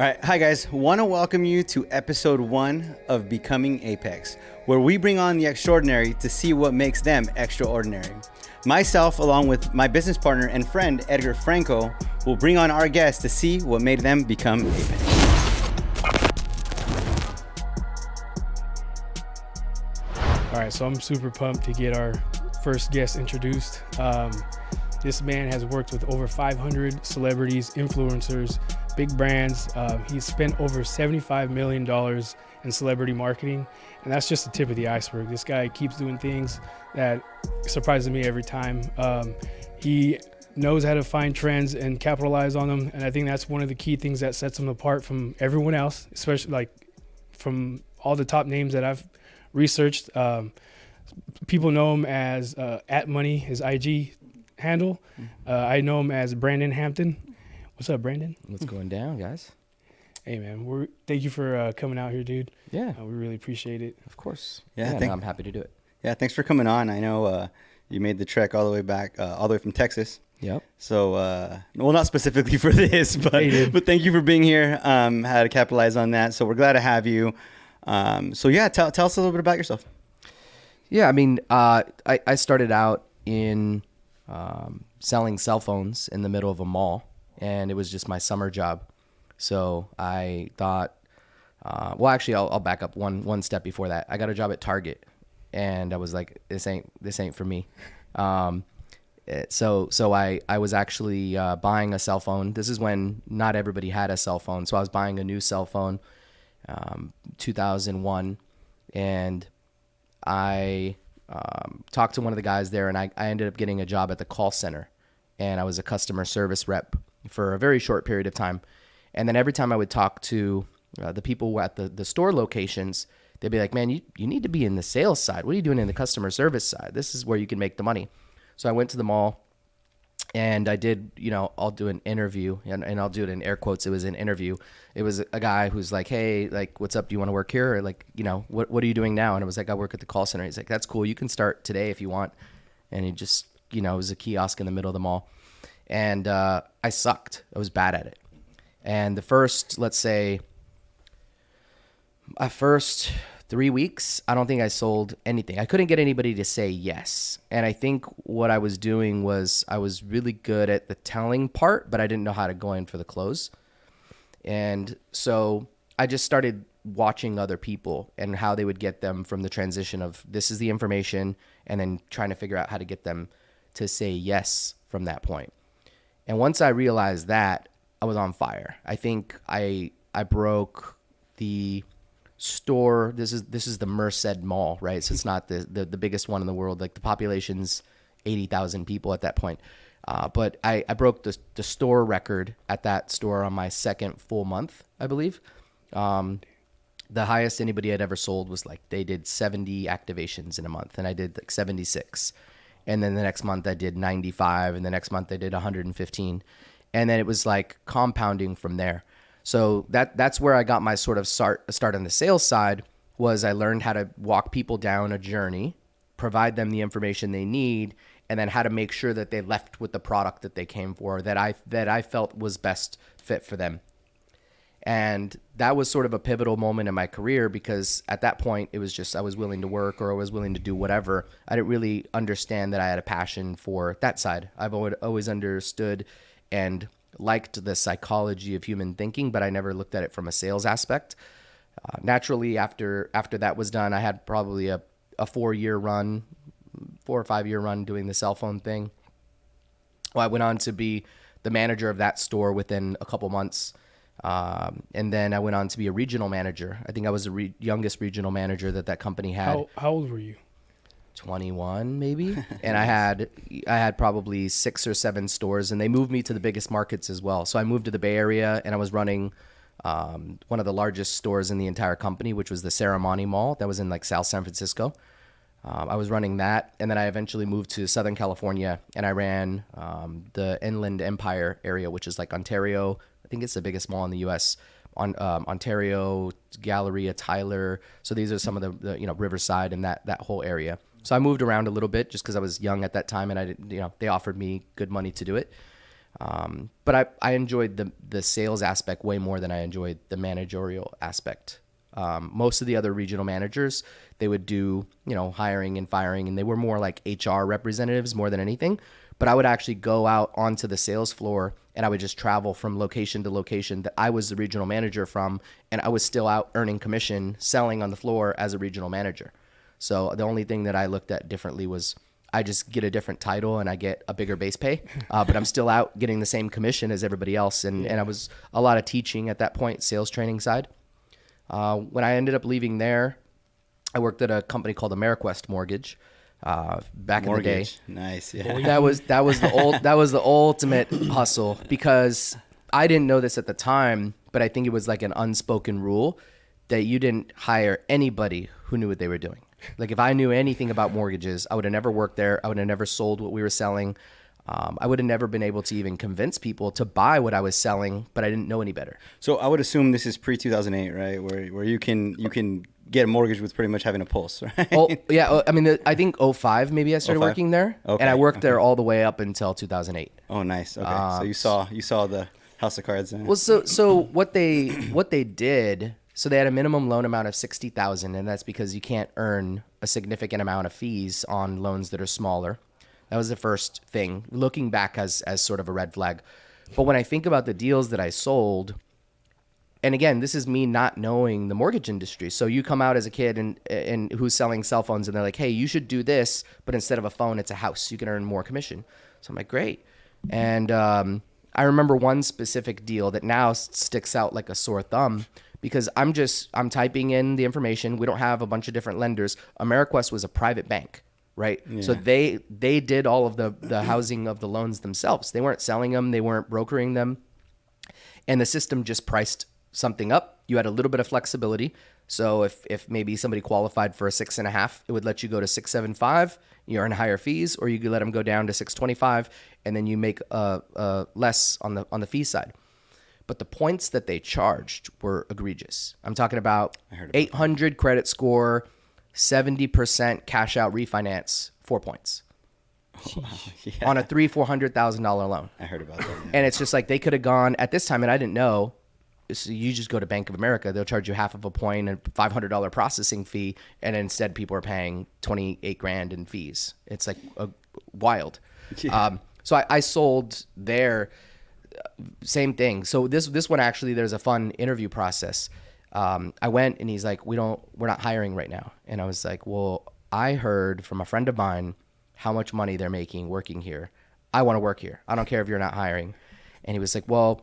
All right, hi guys. Want to welcome you to episode 1 of Becoming Apex, where we bring on the extraordinary to see what makes them extraordinary. Myself, along with my business partner and friend Edgar Franco, will bring on our guests to see what made them become Apex. All right, so I'm super pumped to get our first guest introduced. This man has worked with over 500 celebrities, influencers, big brands. He's spent over $75 million in celebrity marketing, and that's just the tip of the iceberg. This guy keeps doing things that surprises me every time. He knows how to find trends and capitalize on them, and I think that's one of the key things that sets him apart from everyone else, especially like from all the top names that I've researched. People know him as @money, his IG handle. I know him as Branden Hampton. What's up, Branden? What's going down, guys? Hey, man. Thank you for coming out here, dude. Yeah, we really appreciate it. of course. Yeah, I'm happy to do it. Yeah, thanks for coming on. I know you made the trek all the way back, all the way from Texas. Yep. So, well, not specifically for this, but thank you for being here. How to capitalize on that. So we're glad to have you. So yeah, tell us a little bit about yourself. Yeah, I mean, I started out in selling cell phones in the middle of a mall, and it was just my summer job. So I thought, well, actually, I'll back up one step before that. I got a job at Target, and I was like, this ain't for me. So I was actually buying a cell phone. This is when not everybody had a cell phone, so I was buying a new cell phone, 2001, and I talked to one of the guys there, and I ended up getting a job at the call center, and I was a customer service rep for a very short period of time. And then every time I would talk to the people at the store locations, they'd be like, man, you need to be in the sales side. What are you doing in the customer service side? This is where you can make the money. So I went to the mall, and I did, I'll do an interview, and I'll do it in air quotes. It was an interview. It was a guy who's like, hey, like, what's up? Do you want to work here? Or like, what are you doing now? And I was like, I work at the call center. He's like, that's cool. You can start today if you want. And he just, it was a kiosk in the middle of the mall. And I sucked. I was bad at it. And the first, let's say, 3 weeks, I don't think I sold anything. I couldn't get anybody to say yes. And I think what I was doing was I was really good at the telling part, but I didn't know how to go in for the close. And so I just started watching other people and how they would get them from the transition of this is the information, and then trying to figure out how to get them to say yes from that point. And once I realized that, I was on fire. I think I broke the store. This is the Merced Mall, right? So it's not the biggest one in the world. Like the population's 80,000 people at that point. But I broke the store record at that store on my second full month, I believe. The highest anybody had ever sold was like they did 70 activations in a month, and I did like 76. And then the next month I did 95, and the next month I did 115. And then it was like compounding from there. So that's where I got my sort of start on the sales side. Was I learned how to walk people down a journey, provide them the information they need, and then how to make sure that they left with the product that they came for, that I felt was best fit for them. And that was sort of a pivotal moment in my career, because at that point it was just I was willing to work, or I was willing to do whatever. I didn't really understand that I had a passion for that side. I've always understood and liked the psychology of human thinking, but I never looked at it from a sales aspect. Naturally, after that was done, I had probably a 4 or 5 year run doing the cell phone thing. Well, I went on to be the manager of that store within a couple months. And then I went on to be a regional manager. I think I was the youngest regional manager that company had. How old were you? 21 maybe. And I had probably 6 or 7 stores, and they moved me to the biggest markets as well. So I moved to the Bay Area, and I was running one of the largest stores in the entire company, which was the Ceremony Mall that was in like South San Francisco. I was running that, and then I eventually moved to Southern California, and I ran the Inland Empire area, which is like Ontario. I think it's the biggest mall in the U.S. on Ontario, Galleria, Tyler. So these are some of the Riverside and that whole area. So I moved around a little bit just because I was young at that time, and I didn't, they offered me good money to do it. But I enjoyed the sales aspect way more than I enjoyed the managerial aspect. Most of the other regional managers, they would do, hiring and firing, and they were more like HR representatives more than anything. But I would actually go out onto the sales floor, and I would just travel from location to location that I was the regional manager from, and I was still out earning commission, selling on the floor as a regional manager. So the only thing that I looked at differently was I just get a different title and I get a bigger base pay, but I'm still out getting the same commission as everybody else. And I was a lot of teaching at that point, sales training side. When I ended up leaving there, I worked at a company called AmeriQuest Mortgage back in the day. Nice, yeah. That was the ultimate hustle, because I didn't know this at the time, but I think it was like an unspoken rule that you didn't hire anybody who knew what they were doing. Like if I knew anything about mortgages, I would have never worked there. I would have never sold what we were selling. I would have never been able to even convince people to buy what I was selling, but I didn't know any better. So I would assume this is pre-2008, right? Where you can get a mortgage with pretty much having a pulse, right? Oh, yeah. I mean, I think 2005 maybe I started working there. Okay. And I worked there all the way up until 2008. Oh, nice. Okay. So you saw the house of cards. Well, so what they did, so they had a minimum loan amount of $60,000, and that's because you can't earn a significant amount of fees on loans that are smaller. That was the first thing, looking back as sort of a red flag. But when I think about the deals that I sold, and again, this is me not knowing the mortgage industry. So you come out as a kid and who's selling cell phones, and they're like, hey, you should do this, but instead of a phone, it's a house. You can earn more commission. So I'm like, great. And I remember one specific deal that now sticks out like a sore thumb, because I'm typing in the information. We don't have a bunch of different lenders. AmeriQuest was a private bank, right? Yeah. So they did all of the housing of the loans themselves. They weren't selling them. They weren't brokering them. And the system just priced something up. You had a little bit of flexibility. So if maybe somebody qualified for a 6.5, it would let you go to 6.75. You earn higher fees, or you could let them go down to 6.25, and then you make less on the fee side. But the points that they charged were egregious. I'm talking about 800 credit score, 70% cash out refinance, 4 points. Wow, yeah. On a $400,000 loan. I heard about that. Yeah. And it's just like they could have gone at this time, and I didn't know. So you just go to Bank of America, they'll charge you half of a point and $500 processing fee, and instead people are paying $28,000 in fees. It's like wild. Yeah. So I sold there. Same thing. So this one actually, there's a fun interview process. I went and he's like, we're not hiring right now. And I was like, well, I heard from a friend of mine how much money they're making working here. I want to work here. I don't care if you're not hiring. And he was like, well,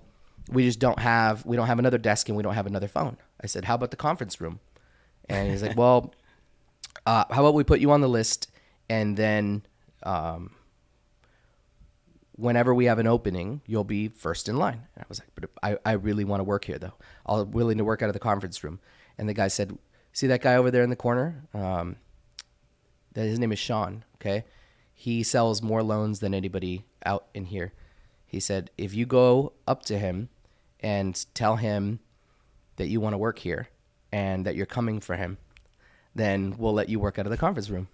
we don't have another desk and we don't have another phone. I said, how about the conference room? And he's like, well, how about we put you on the list, and then whenever we have an opening, you'll be first in line. And I was like, but I really want to work here, though. I'm willing to work out of the conference room. And the guy said, see that guy over there in the corner? His name is Sean, okay? He sells more loans than anybody out in here. He said, if you go up to him and tell him that you want to work here and that you're coming for him, then we'll let you work out of the conference room.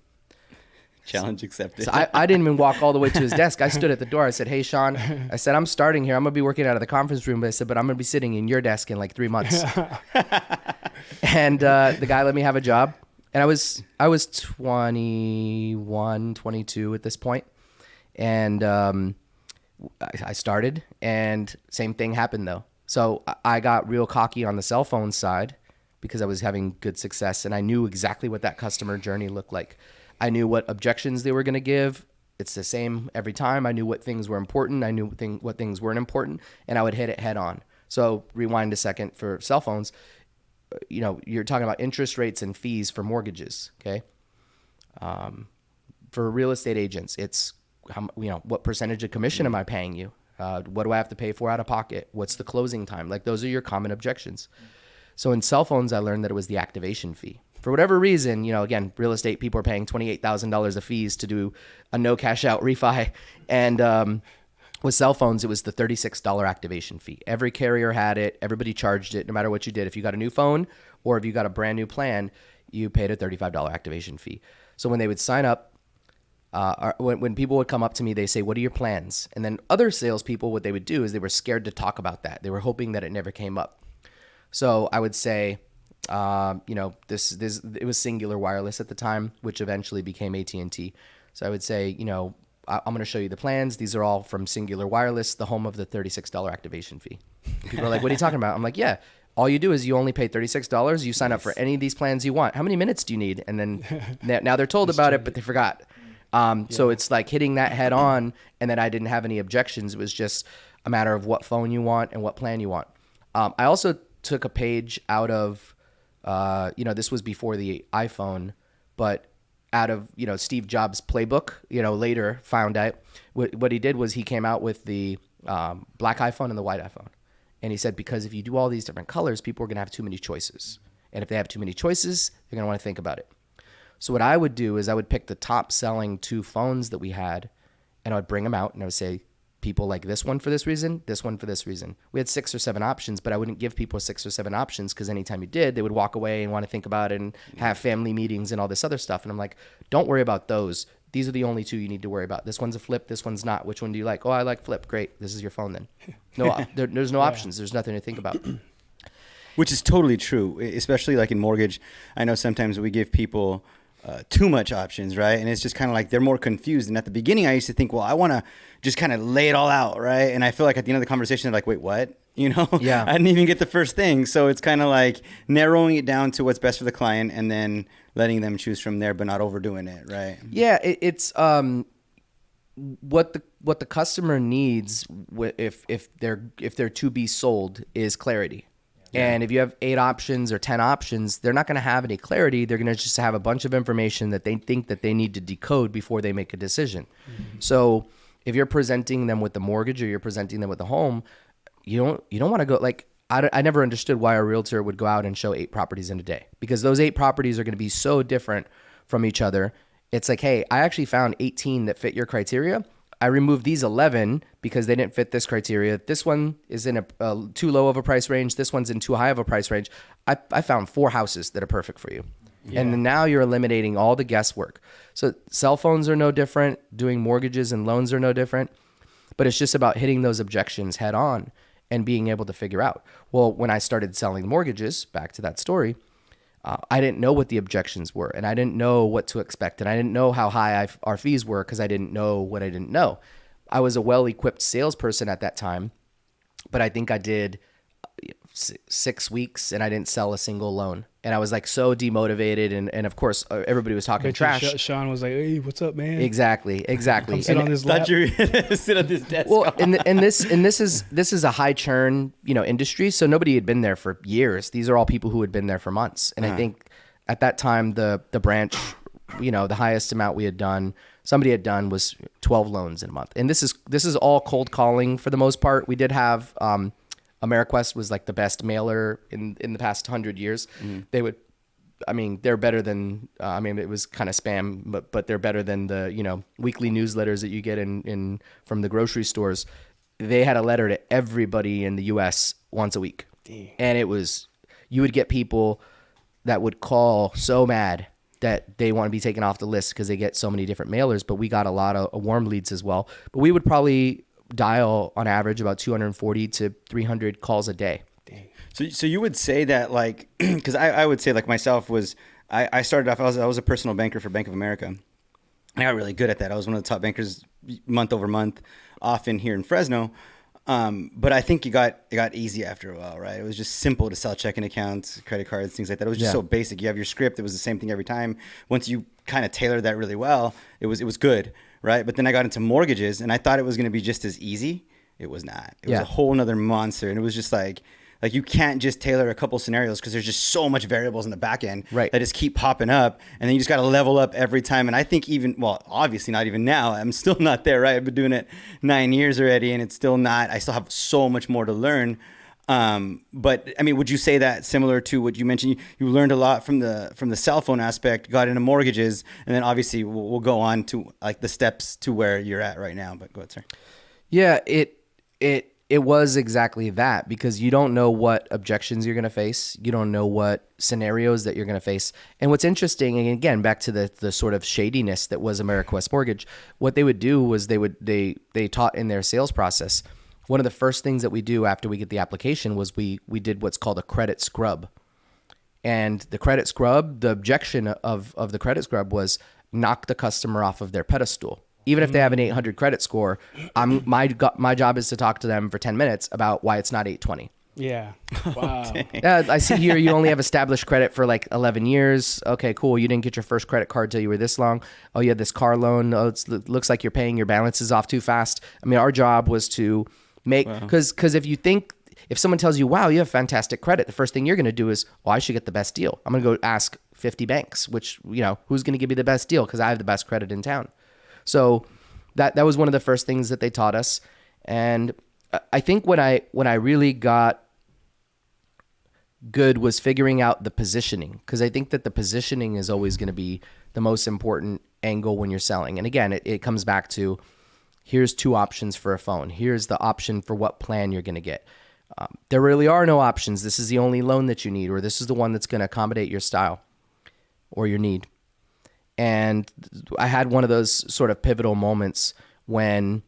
Challenge accepted. So I didn't even walk all the way to his desk. I stood at the door. I said, hey, Sean, I said, I'm starting here. I'm going to be working out of the conference room. But I said, but I'm going to be sitting in your desk in like 3 months. And the guy let me have a job. And I was 21, 22 at this point. And I started, and same thing happened though. So I got real cocky on the cell phone side because I was having good success, and I knew exactly what that customer journey looked like. I knew what objections they were going to give. It's the same every time. I knew what things were important. I knew what things weren't important, and I would hit it head on. So rewind a second for cell phones. You're talking about interest rates and fees for mortgages, okay? For real estate agents, it's what percentage of commission am I paying you? What do I have to pay for out of pocket? What's the closing time? Like, those are your common objections. So in cell phones, I learned that it was the activation fee. For whatever reason, again, real estate people are paying $28,000 of fees to do a no cash out refi. And with cell phones, it was the $36 activation fee. Every carrier had it. Everybody charged it no matter what you did. If you got a new phone or if you got a brand new plan, you paid a $35 activation fee. So when they would sign up, When people would come up to me, they say, "What are your plans?" And then other salespeople, what they would do is they were scared to talk about that. They were hoping that it never came up. So I would say, this it was Singular Wireless at the time, which eventually became AT&T. So I would say, I'm going to show you the plans. These are all from Singular Wireless, the home of the $36 activation fee. People are like, "What are you talking about?" I'm like, "Yeah, all you do is you only pay $36. You sign up for any of these plans you want. How many minutes do you need?" And then now they're told about it, but they forgot. So it's like hitting that head on, and then I didn't have any objections. It was just a matter of what phone you want and what plan you want. I also took a page out of, this was before the iPhone, but out of, Steve Jobs' playbook, later found out what he did was he came out with the black iPhone and the white iPhone. And he said, because if you do all these different colors, people are going to have too many choices. And if they have too many choices, they're going to want to think about it. So what I would do is I would pick the top selling 2 phones that we had, and I would bring them out, and I would say, people like this one for this reason, this one for this reason. We had 6 or 7 options, but I wouldn't give people 6 or 7 options because anytime you did, they would walk away and want to think about it and have family meetings and all this other stuff. And I'm like, don't worry about those. These are the only 2 you need to worry about. This one's a flip. This one's not. Which one do you like? Oh, I like flip. Great. This is your phone then. No, there's no options. There's nothing to think about. Which is totally true, especially like in mortgage. I know sometimes we give people too much options, right? And it's just kind of like they're more confused. And at the beginning, I used to think, well, I want to just kind of lay it all out, right? And I feel like at the end of the conversation, they're like, wait, what? Yeah. I didn't even get the first thing. So it's kind of like narrowing it down to what's best for the client and then letting them choose from there, but not overdoing it, right? Yeah, it's what the customer needs if they're to be sold is clarity. Yeah. And if you have 8 options or 10 options, they're not going to have any clarity. They're going to just have a bunch of information that they think that they need to decode before they make a decision. Mm-hmm. So if you're presenting them with the mortgage or you're presenting them with the home, you don't want to go like, I never understood why a realtor would go out and show 8 properties in a day, because those 8 properties are going to be so different from each other. It's like, hey, I actually found 18 that fit your criteria. I removed these 11 because they didn't fit this criteria. This one is in a too low of a price range. This one's in too high of a price range. I found 4 houses that are perfect for you. Yeah. And now you're eliminating all the guesswork. So cell phones are no different. Doing mortgages and loans are no different. But it's just about hitting those objections head on and being able to figure out. Well, when I started selling mortgages, back to that story, I didn't know what the objections were, and I didn't know what to expect, and I didn't know how high our fees were because I didn't know what I didn't know. I was a well-equipped salesperson at that time, but I think I did 6 weeks and I didn't sell a single loan. And I was like so demotivated, and of course everybody was talking trash. Sean was like, "Hey, what's up, man?" Exactly. Come sit on this lap. Sit on this desk. Well, and this is a high churn, industry. So nobody had been there for years. These are all people who had been there for months. And I think at that time the branch, the highest amount we had done, somebody had done was 12 loans in a month. And this is all cold calling for the most part. We did have AmeriQuest was like the best mailer in the past 100 years. Mm-hmm. They're better than, it was kind of spam, but they're better than the, weekly newsletters that you get from the grocery stores. They had a letter to everybody in the US once a week. Damn. And you would get people that would call so mad that they want to be taken off the list because they get so many different mailers, but we got a lot of warm leads as well. But we would probably dial on average about 240 to 300 calls a day. Dang. So you would say that, like, because I would say, like, myself I started off, I was a personal banker for Bank of America. I got really good at that. I was one of the top bankers month over month, often here in Fresno. But I think it got easy after a while, right? It was just simple to sell checking accounts, credit cards, things like that. It was just so basic. You have your script. It was the same thing every time. Once you kind of tailored that really well, it was good, right? But then I got into mortgages, and I thought it was going to be just as easy. It was not. It was a whole nother monster, and it was just like you can't just tailor a couple scenarios because there's just so much variables in the back end that just keep popping up, and then you just got to level up every time. And I think obviously not even now, I'm still not there, right? I've been doing it 9 years already, and it's still not. I still have so much more to learn. But would you say that similar to what you mentioned? You learned a lot from the cell phone aspect, got into mortgages, and then obviously we'll go on to like the steps to where you're at right now. But go ahead, sir. Yeah, It was exactly that, because you don't know what objections you're going to face. You don't know what scenarios that you're going to face. And what's interesting, and again, back to the sort of shadiness that was AmeriQuest Mortgage, what they would do was they taught in their sales process. One of the first things that we do after we get the application was we did what's called a credit scrub. And the credit scrub, the objection of the credit scrub was knock the customer off of their pedestal. Even if they have an 800 credit score, my job is to talk to them for 10 minutes about why it's not 820. Yeah. Wow. Yeah, I see here you only have established credit for like 11 years. Okay, cool. You didn't get your first credit card till you were this long. Oh, you had this car loan. Oh, it looks like you're paying your balances off too fast. I mean, our job was to make, because if someone tells you, wow, you have fantastic credit, the first thing you're going to do is, well, I should get the best deal. I'm going to go ask 50 banks, which, who's going to give me the best deal because I have the best credit in town. So that was one of the first things that they taught us. And I think when I really got good was figuring out the positioning, because I think that the positioning is always going to be the most important angle when you're selling. And again, it comes back to, here's 2 options for a phone. Here's the option for what plan you're going to get. There really are no options. This is the only loan that you need, or this is the one that's going to accommodate your style or your need. And I had one of those sort of pivotal moments when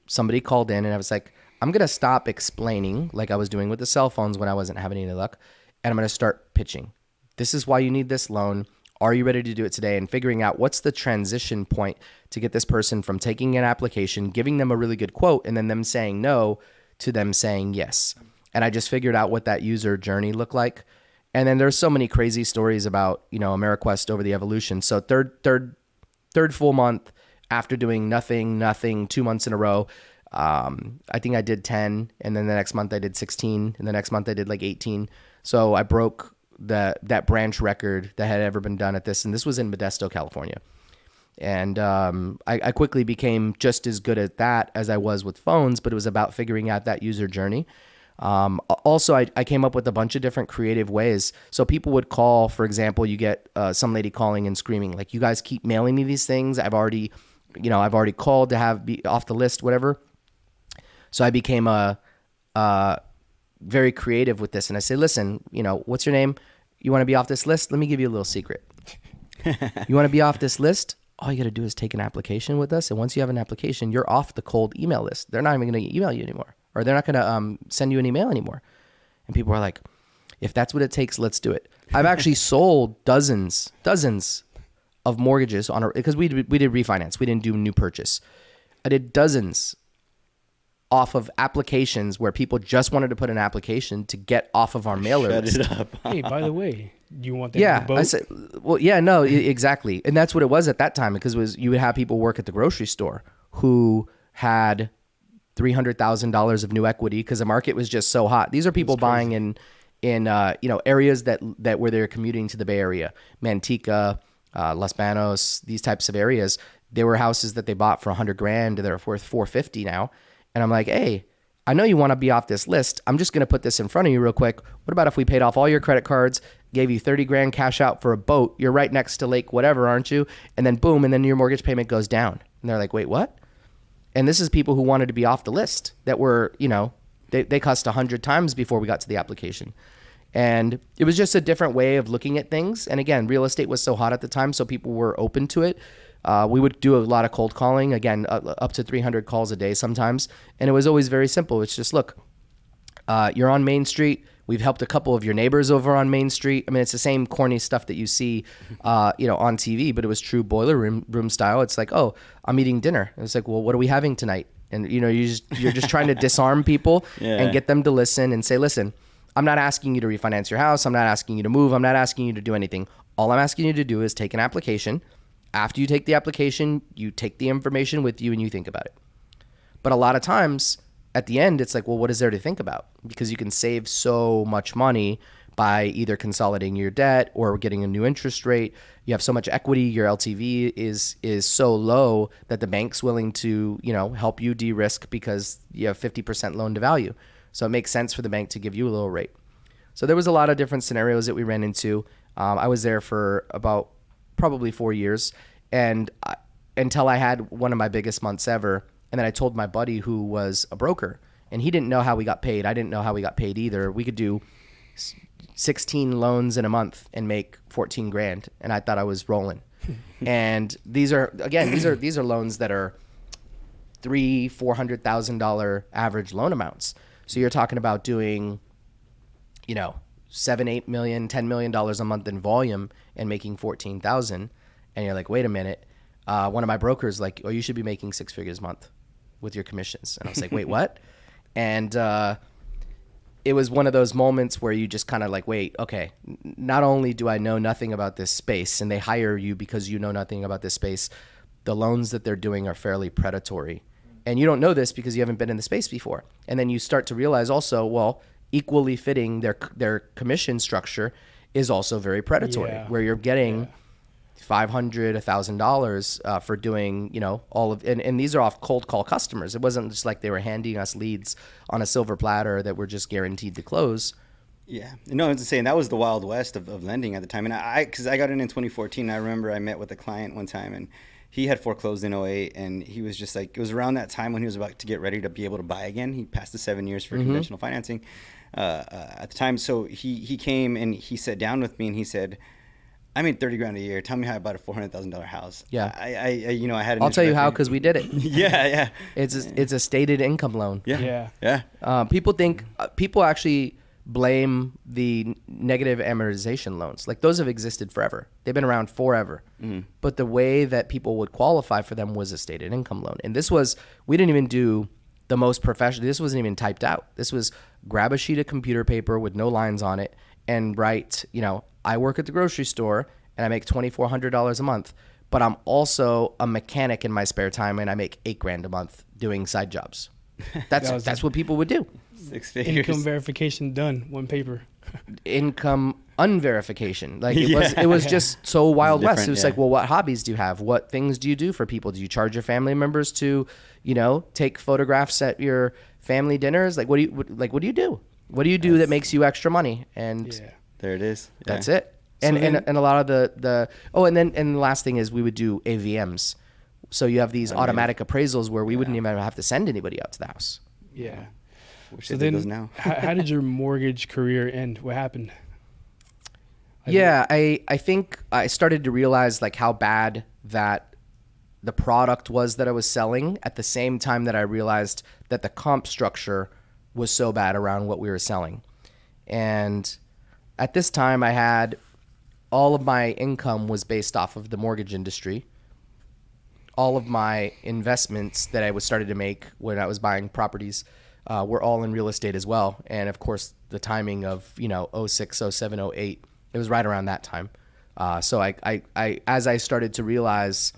somebody called in and I was like, I'm going to stop explaining like I was doing with the cell phones when I wasn't having any luck. And I'm going to start pitching. This is why you need this loan. Are you ready to do it today? And figuring out what's the transition point to get this person from taking an application, giving them a really good quote, and then them saying no to them saying yes. And I just figured out what that user journey looked like. And then there's so many crazy stories about, AmeriQuest over the evolution. So third full month after doing nothing, 2 months in a row, I think I did 10, and then the next month I did 16, and the next month I did like 18. So I broke that branch record that had ever been done at this, and this was in Modesto, California. And I quickly became just as good at that as I was with phones, but it was about figuring out that user journey. Also, I came up with a bunch of different creative ways. So people would call, for example, you get some lady calling and screaming, like, you guys keep mailing me these things. I've already called to be off the list, whatever. So I became very creative with this. And I say, listen, what's your name? You want to be off this list? Let me give you a little secret. You want to be off this list? All you got to do is take an application with us. And once you have an application, you're off the cold email list. They're not even going to email you anymore, or they're not going to send you an email anymore. And people are like, if that's what it takes, let's do it. I've actually sold dozens of mortgages because we did refinance. We didn't do new purchase. I did dozens off of applications where people just wanted to put an application to get off of our mailer list. Shut it up. Hey, by the way, do you want that Yeah, boat? I said, well, yeah, no, exactly. And that's what it was at that time, because you would have people work at the grocery store who had $300,000 of new equity because the market was just so hot. These are people buying in areas that where they're commuting to the Bay Area, Manteca, Los Banos, these types of areas. There were houses that they bought for $100,000 that are worth $450 now. And I'm like, hey, I know you want to be off this list. I'm just going to put this in front of you real quick. What about if we paid off all your credit cards, gave you $30,000 cash out for a boat? You're right next to lake whatever, aren't you? And then boom, and then your mortgage payment goes down. And they're like, wait, what? And this is people who wanted to be off the list that were, they cost 100 times before we got to the application. And it was just a different way of looking at things. And again, real estate was so hot at the time, so people were open to it. We would do a lot of cold calling, again, up to 300 calls a day sometimes. And it was always very simple. It's just, look, you're on Main Street. We've helped a couple of your neighbors over on Main Street. I mean, it's the same corny stuff that you see, on TV, but it was true boiler room style. It's like, oh, I'm eating dinner. And it's like, well, what are we having tonight? And, you're just trying to disarm people and get them to listen and say, listen, I'm not asking you to refinance your house. I'm not asking you to move. I'm not asking you to do anything. All I'm asking you to do is take an application. After you take the application, you take the information with you and you think about it. But a lot of times at the end, it's like, well, what is there to think about? Because you can save so much money by either consolidating your debt or getting a new interest rate. You have so much equity. Your LTV is so low that the bank's willing to, help you de-risk because you have 50% loan to value. So it makes sense for the bank to give you a lower rate. So there was a lot of different scenarios that we ran into. I was there for about probably 4 years, and until I had one of my biggest months ever, And then I told my buddy who was a broker, and he didn't know how we got paid. I didn't know how we got paid either. We could do 16 loans in a month and make 14 grand. And I thought I was rolling. And these are loans that are $300,000-$400,000 average loan amounts. So you're talking about doing, $7, $8 million, $10 million a month in volume and making 14,000. And you're like, wait a minute. One of my brokers like, oh, you should be making 6 figures a month with your commissions. And I was like, wait, what? And it was one of those moments where you just kind of like, wait, okay, not only do I know nothing about this space, and they hire you because you know nothing about this space, the loans that they're doing are fairly predatory. And you don't know this because you haven't been in the space before. And then you start to realize also, well, equally fitting their commission structure is also very predatory, where you're getting $500, $1,000 for doing, all of, and these are off cold call customers. It wasn't just like they were handing us leads on a silver platter that were just guaranteed to close. Yeah, no, I was saying that was the Wild West of lending at the time. And because I got in 2014, I remember I met with a client one time, and he had foreclosed in 08, and he was just like, it was around that time when he was about to get ready to be able to buy again. He passed the 7 years for conventional financing at the time. So he came and he sat down with me and he said, I made 30 grand a year. Tell me how I bought a $400,000 house. Yeah. I had. I'll tell you how, because we did it. Yeah. It's a stated income loan. Yeah. People actually blame the negative amortization loans. Like, those have existed forever. They've been around forever. But the way that people would qualify for them was a stated income loan. And we didn't even do the most professional. This wasn't even typed out. This was grab a sheet of computer paper with no lines on it and write, I work at the grocery store and I make $2,400 a month, but I'm also a mechanic in my spare time and I make $8,000 a month doing side jobs. That's what people would do. 6 figures. Income verification done, one paper. Income unverification. Like it was just so Wild West. It was like, well, what hobbies do you have? What things do you do for people? Do you charge your family members to, take photographs at your family dinners? Like, what do you do? What do you do that makes you extra money? And there it is. Yeah. That's it. And a lot of and the last thing is we would do AVMs. So you have these automatic appraisals where we wouldn't even have to send anybody out to the house. Yeah. Wish So they did then, those now. how did your mortgage career end? What happened? I think I started to realize like how bad that the product was that I was selling at the same time that I realized that the comp structure was so bad around what we were selling. And at this time I had all of my income was based off of the mortgage industry. All of my investments that I was started to make when I was buying properties were all in real estate as well. And of course the timing of, 06, 07, 08, it was right around that time. So I as I started to realize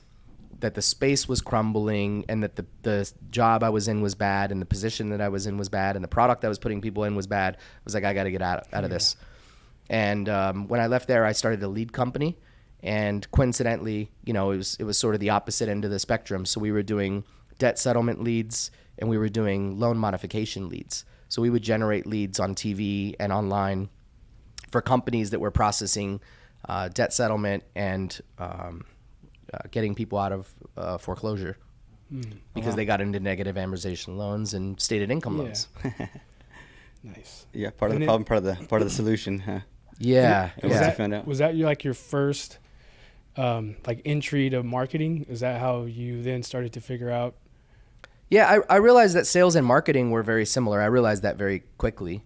that the space was crumbling and that the job I was in was bad and the position that I was in was bad and the product I was putting people in was bad, I was like, I got to get out of this. And when I left there, I started a lead company. And coincidentally, it was sort of the opposite end of the spectrum. So we were doing debt settlement leads and we were doing loan modification leads. So we would generate leads on TV and online for companies that were processing debt settlement and getting people out of foreclosure because they got into negative amortization loans and stated income loans. Nice. Yeah, part of the problem, part of the solution. Huh? Yeah. Was that your first entry to marketing? Is that how you then started to figure out? Yeah, I realized that sales and marketing were very similar. I realized that very quickly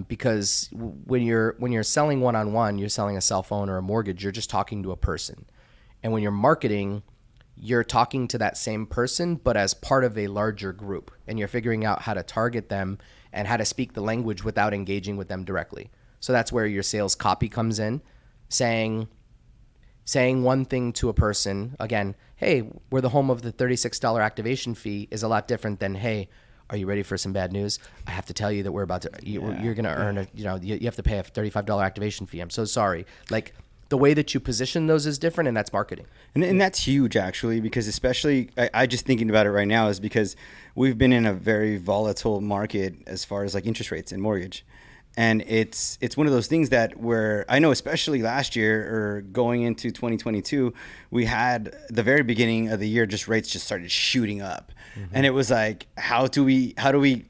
because when you're selling one-on-one, you're selling a cell phone or a mortgage, you're just talking to a person. And when you're marketing, you're talking to that same person, but as part of a larger group. And you're figuring out how to target them and how to speak the language without engaging with them directly. So that's where your sales copy comes in, saying one thing to a person. Again, hey, we're the home of the $36 activation fee is a lot different than, hey, are you ready for some bad news? I have to tell you that we're about to, you're going to earn you have to pay a $35 activation fee. I'm so sorry. Like, the way that you position those is different, and that's marketing. And that's huge, actually, because especially, I just thinking about it right now is because we've been in a very volatile market as far as like interest rates and mortgage. And it's one of those things that where I know, especially last year or going into 2022, we had the very beginning of the year, just rates just started shooting up. And it was like, how do we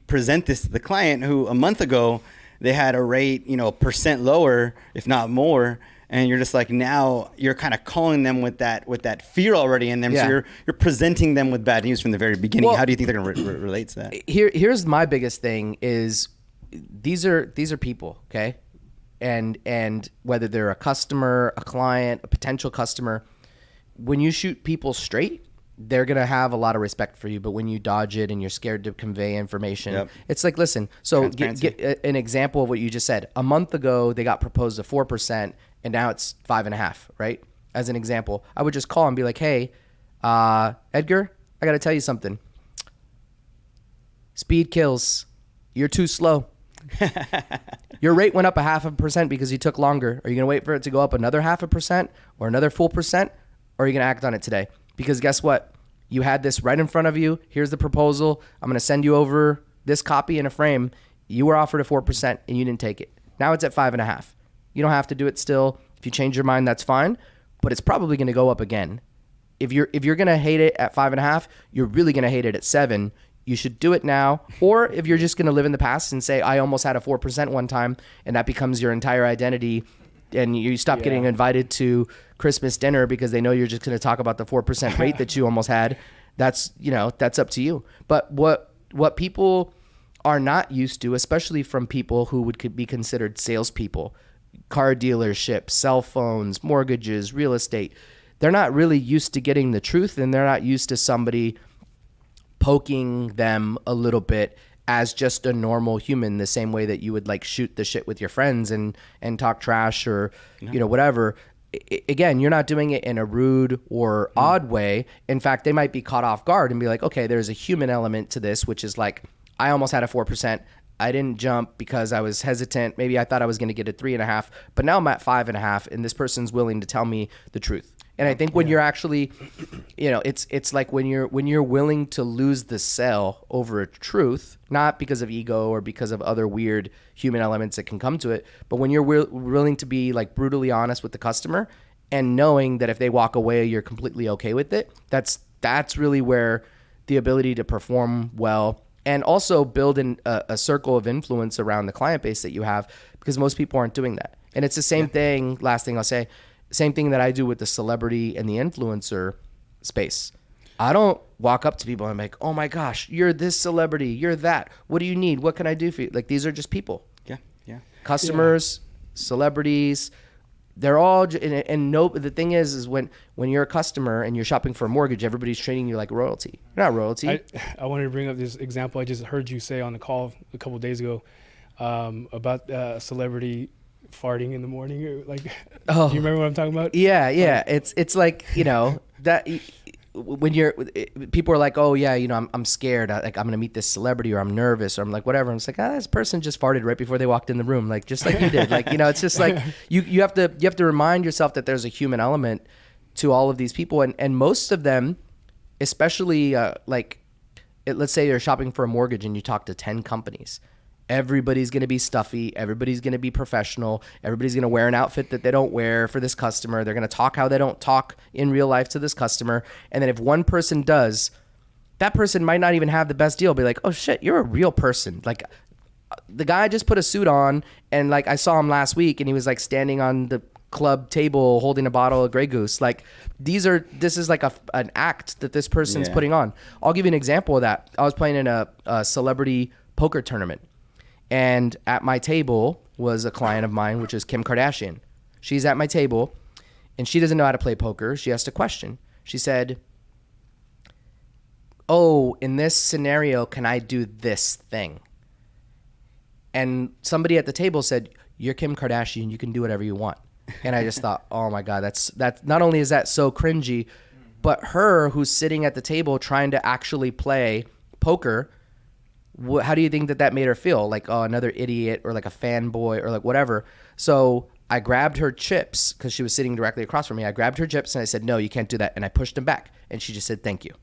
present this to the client who a month ago they had a rate, percent lower, if not more. And you're just like, now you're kind of calling them with that fear already in them. Yeah. So you're presenting them with bad news from the very beginning. Well, how do you think they're going to relate to that? Here's my biggest thing is these are people, okay? And whether they're a customer, a client, a potential customer, when you shoot people straight, they're going to have a lot of respect for you. But when you dodge it and you're scared to convey information, It's like, listen, so get an example of what you just said. A month ago, they got proposed a 4%, and now it's 5.5%, right? As an example, I would just call and be like, hey, Edgar, I got to tell you something. Speed kills. You're too slow. Your rate went up 0.5% because you took longer. Are you going to wait for it to go up another 0.5% or another full percent? Or are you going to act on it today? Because guess what? You had this right in front of you. Here's the proposal. I'm going to send you over this copy in a frame. You were offered a 4% and you didn't take it. Now it's at 5.5%. You don't have to do it still. If you change your mind, that's fine. But it's probably going to go up again. If you're going to hate it at 5.5%, you're really going to hate it at 7%. You should do it now. Or if you're just going to live in the past and say, I almost had a 4% one time, and that becomes your entire identity, and you stop getting invited to Christmas dinner because they know you're just going to talk about the 4% rate that you almost had. That's up to you. But what people are not used to, especially from people who could be considered salespeople, car dealerships, cell phones, mortgages, real estate, they're not really used to getting the truth, and they're not used to somebody poking them a little bit as just a normal human, the same way that you would like shoot the shit with your friends and talk trash or, whatever. Again, you're not doing it in a rude or odd way. In fact, they might be caught off guard and be like, okay, there's a human element to this, which is like, I almost had a 4%. I didn't jump because I was hesitant. Maybe I thought I was going to get a 3.5, but now I'm at 5.5 and this person's willing to tell me the truth. And I think when you're actually, it's like when you're willing to lose the sale over a truth, not because of ego or because of other weird human elements that can come to it, but when you're willing to be like brutally honest with the customer and knowing that if they walk away, you're completely okay with it. That's really where the ability to perform well and also build a circle of influence around the client base that you have, because most people aren't doing that. And it's the same thing. Last thing I'll say. Same thing that I do with the celebrity and the influencer space. I don't walk up to people and I'm like, oh my gosh, you're this celebrity, you're that. What do you need? What can I do for you? Like, these are just people. Yeah. Customers, celebrities, they're all, the thing is when you're a customer and you're shopping for a mortgage, everybody's treating you like royalty. You're not royalty. I wanted to bring up this example I just heard you say on the call a couple of days ago about a celebrity farting in the morning, or like, do you remember what I'm talking about? Yeah. It's like, that when people are like, oh yeah, I'm scared, like I'm gonna meet this celebrity, or I'm nervous, or I'm like whatever. I'm just like, this person just farted right before they walked in the room, like just like you did. Like, it's just like you have to remind yourself that there's a human element to all of these people, and most of them, especially let's say you're shopping for a mortgage and you talk to 10 companies. Everybody's going to be stuffy. Everybody's going to be professional. Everybody's going to wear an outfit that they don't wear for this customer. They're going to talk how they don't talk in real life to this customer. And then if one person does, that person might not even have the best deal. Be like, oh shit, you're a real person. Like, the guy just put a suit on, and like I saw him last week and he was like standing on the club table holding a bottle of Grey Goose. Like, this is like an act that this person's putting on. I'll give you an example of that. I was playing in a celebrity poker tournament. And at my table was a client of mine, which is Kim Kardashian. She's at my table, and she doesn't know how to play poker. She asked a question. She said, oh, in this scenario, can I do this thing? And somebody at the table said, you're Kim Kardashian. You can do whatever you want. And I just thought, oh, my God, that's not only is that so cringy, but her who's sitting at the table trying to actually play poker, how do you think that made her feel? Like, oh, another idiot, or like a fanboy, or like whatever. So I grabbed her chips because she was sitting directly across from me. I grabbed her chips and I said, no, you can't do that. And I pushed them back. And she just said, thank you.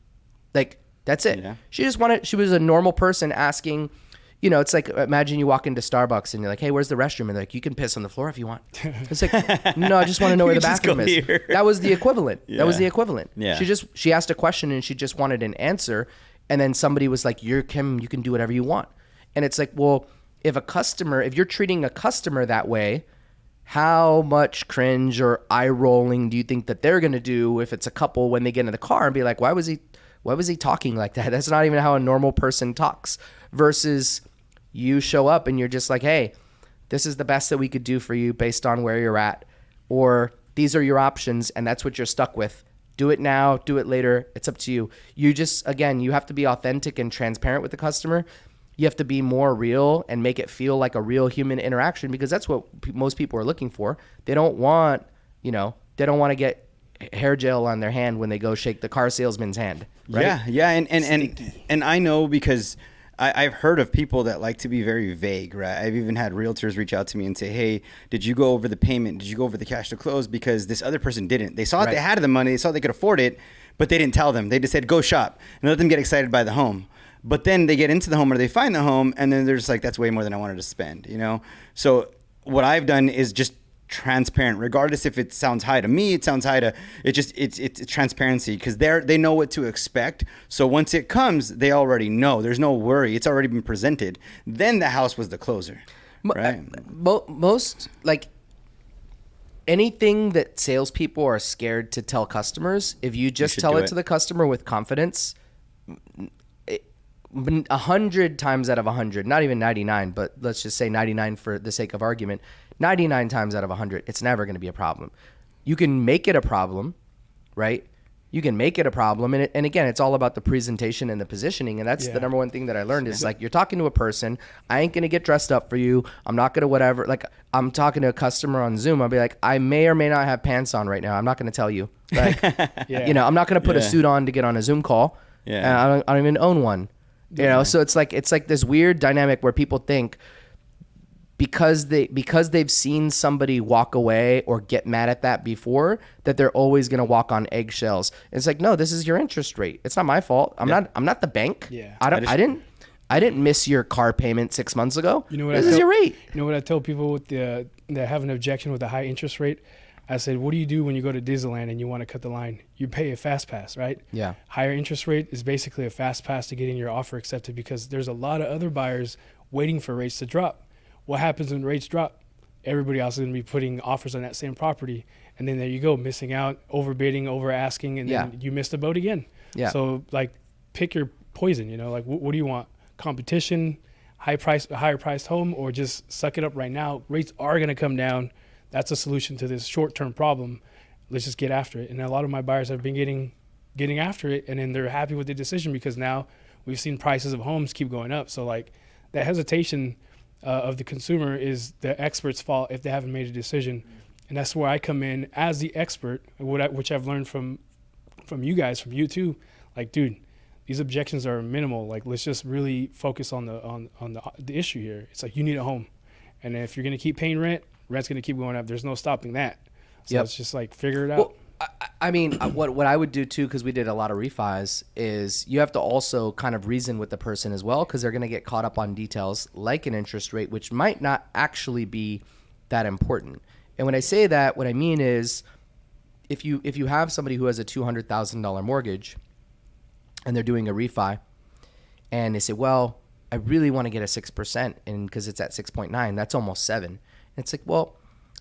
Like, that's it. Yeah. She was a normal person asking, you know, it's like, imagine you walk into Starbucks and you're like, hey, where's the restroom? And they're like, you can piss on the floor if you want. It's like, no, I just want to know where the bathroom is. Here. That was the equivalent. Yeah. That was the equipment. Yeah. She asked a question and she just wanted an answer. And then somebody was like, you're Kim, you can do whatever you want. And it's like, well, if you're treating a customer that way, how much cringe or eye rolling do you think that they're going to do if it's a couple when they get in the car and be like, why was he talking like that? That's not even how a normal person talks. Versus you show up and you're just like, hey, this is the best that we could do for you based on where you're at, or these are your options and that's what you're stuck with. Do it now, do it later. It's up to you. You just, again, you have to be authentic and transparent with the customer. You have to be more real and make it feel like a real human interaction, because that's what most people are looking for. They don't want to get hair gel on their hand when they go shake the car salesman's hand. Right? Yeah. And I know, because I've heard of people that like to be very vague, right? I've even had realtors reach out to me and say, hey, did you go over the payment? Did you go over the cash to close? Because this other person didn't. They saw they had the money. They saw they could afford it, but they didn't tell them. They just said, go shop, and let them get excited by the home. But then they get into the home, or they find the home, and then they're just like, that's way more than I wanted to spend, you know? So what I've done is just transparent, regardless if it sounds high to me, it sounds high to, it's transparency, because they know what to expect. So once it comes, they already know. There's no worry. It's already been presented. Then the house was the closer, right? Most, like, anything that salespeople are scared to tell customers, if you just tell it to the customer with confidence, 100 times out of 100, not even 99, but let's just say 99 for the sake of argument, 99 times out of 100, it's never going to be a problem. You can make it a problem, right? You can make it a problem. And again, it's all about the presentation and the positioning. And that's the number one thing that I learned is, like, you're talking to a person. I ain't going to get dressed up for you. I'm not going to whatever. Like, I'm talking to a customer on Zoom. I'll be like, I may or may not have pants on right now. I'm not going to tell you. Like, you know, I'm not going to put a suit on to get on a Zoom call. Yeah. I don't even own one. You know, so it's like this weird dynamic where people think because they've seen somebody walk away or get mad at that before, that they're always going to walk on eggshells. It's like, no, this is your interest rate. It's not my fault. I'm not the bank. Yeah. I didn't miss your car payment 6 months ago. You know what this is your rate. You know what I tell people with that have an objection with a high interest rate? I said, what do you do when you go to Disneyland and you want to cut the line? You pay a fast pass, right? Yeah. Higher interest rate is basically a fast pass to getting your offer accepted, because there's a lot of other buyers waiting for rates to drop. What happens when rates drop? Everybody else is going to be putting offers on that same property. And then there you go, missing out, overbidding, over asking, and then you missed the boat again. Yeah. So, like, pick your poison, you know? Like, what do you want? Competition, higher priced home, or just suck it up right now? Rates are going to come down. That's a solution to this short-term problem. Let's just get after it. And a lot of my buyers have been getting after it, and then they're happy with the decision, because now we've seen prices of homes keep going up. So, like, that hesitation of the consumer is the expert's fault if they haven't made a decision. And that's where I come in as the expert, which I've learned from you guys, from you too. Like, dude, these objections are minimal. Like, let's just really focus on the issue here. It's like, you need a home, and if you're going to keep paying rent's going to keep going up. There's no stopping that. So it's just like, figure it out. Well, I mean, what I would do too, because we did a lot of refis, is you have to also kind of reason with the person as well, because they're going to get caught up on details like an interest rate, which might not actually be that important. And when I say that, what I mean is, if you have somebody who has a $200,000 mortgage and they're doing a refi, and they say, well, I really want to get a 6%, and because it's at 6.9, that's almost 7. It's like, well,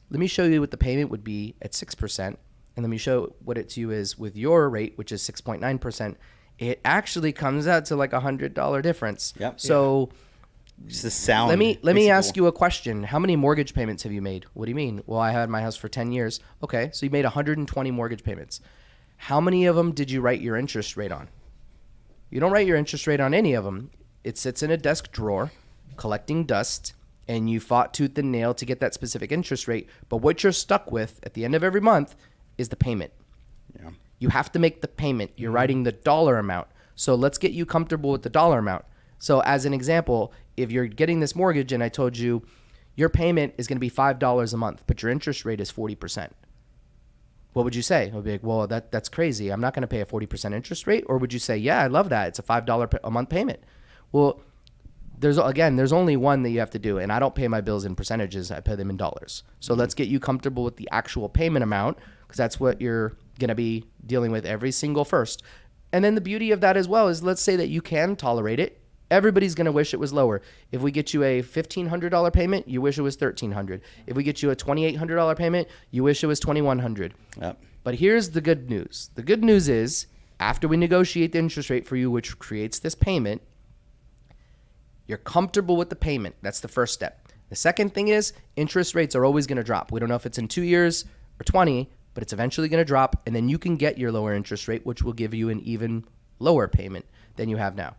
let me show you what the payment would be at 6%, and let me show what it to you is with your rate, which is 6.9%. It actually comes out to like $100 difference. Yep. So just the sound. Let me ask you a question. How many mortgage payments have you made? What do you mean? Well, I had my house for 10 years. Okay, so you made 120 mortgage payments. How many of them did you write your interest rate on? You don't write your interest rate on any of them. It sits in a desk drawer collecting dust, and you fought tooth and nail to get that specific interest rate. But what you're stuck with at the end of every month is the payment. Yeah. You have to make the payment. You're writing the dollar amount. So let's get you comfortable with the dollar amount. So as an example, if you're getting this mortgage and I told you your payment is going to be $5 a month, but your interest rate is 40%, what would you say? I would be like, well, that's crazy. I'm not going to pay a 40% interest rate. Or would you say, yeah, I love that. It's a $5 a month payment. Well, there's only one that you have to do, and I don't pay my bills in percentages. I pay them in dollars. So let's get you comfortable with the actual payment amount, because that's what you're going to be dealing with every single first. And then the beauty of that as well is, let's say that you can tolerate it. Everybody's going to wish it was lower. If we get you a $1,500 payment, you wish it was $1,300. If we get you a $2,800 payment, you wish it was $2,100. Yep. But here's the good news. The good news is, after we negotiate the interest rate for you, which creates this payment, you're comfortable with the payment. That's the first step. The second thing is, interest rates are always going to drop. We don't know if it's in 2 years or 20, but it's eventually going to drop, and then you can get your lower interest rate, which will give you an even lower payment than you have now.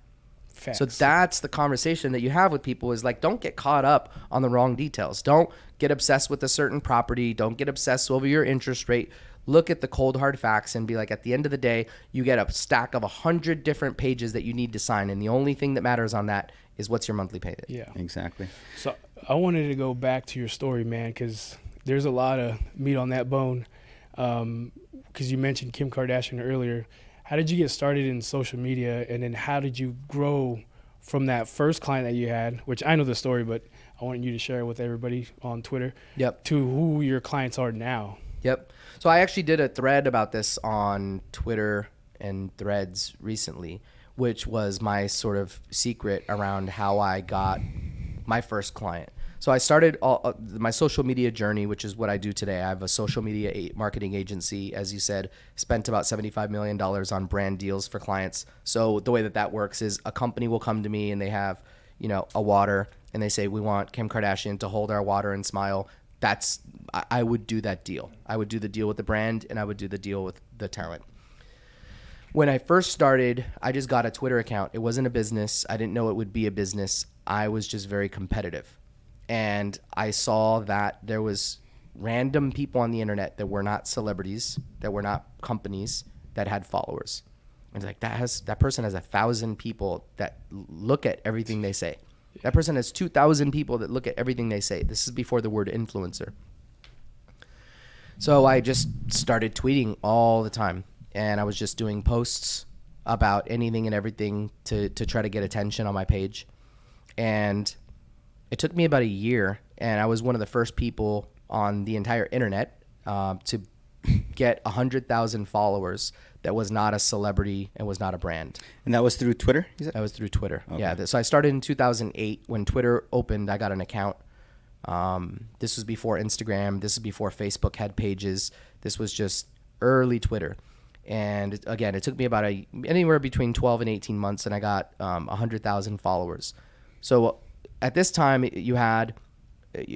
Facts. So that's the conversation that you have with people, is like, don't get caught up on the wrong details. Don't get obsessed with a certain property. Don't get obsessed over your interest rate. Look at the cold hard facts and be like, at the end of the day, you get a stack of 100 different pages that you need to sign, and the only thing that matters on that is what's your monthly payment. Yeah. Exactly. So I wanted to go back to your story, man, because there's a lot of meat on that bone. Because you mentioned Kim Kardashian earlier. How did you get started in social media, and then how did you grow from that first client that you had, which I know the story, but I want you to share it with everybody on Twitter, Yep. to who your clients are now? Yep. So I actually did a thread about this on Twitter and Threads recently, which was my sort of secret around how I got my first client. So I started my social media journey, which is what I do today. I have a social media marketing agency, as you said, spent about $75 million on brand deals for clients. So the way that works is, a company will come to me and they have, a water, and they say, we want Kim Kardashian to hold our water and smile. I would do that deal. I would do the deal with the brand, and I would do the deal with the talent. When I first started, I just got a Twitter account. It wasn't a business. I didn't know it would be a business. I was just very competitive. And I saw that there was random people on the internet that were not celebrities, that were not companies, that had followers. And it's like, that person has 1,000 people that look at everything they say. That person has 2,000 people that look at everything they say. This is before the word influencer. So I just started tweeting all the time. And I was just doing posts about anything and everything to try to get attention on my page. And it took me about a year, and I was one of the first people on the entire internet to get 100,000 followers that was not a celebrity and was not a brand. And that was through Twitter? That was through Twitter. Okay. Yeah. So I started in 2008. When Twitter opened, I got an account. This was before Instagram. This is before Facebook had pages. This was just early Twitter. And again, it took me about anywhere between 12 and 18 months, and I got 100,000 followers. So at this time, you had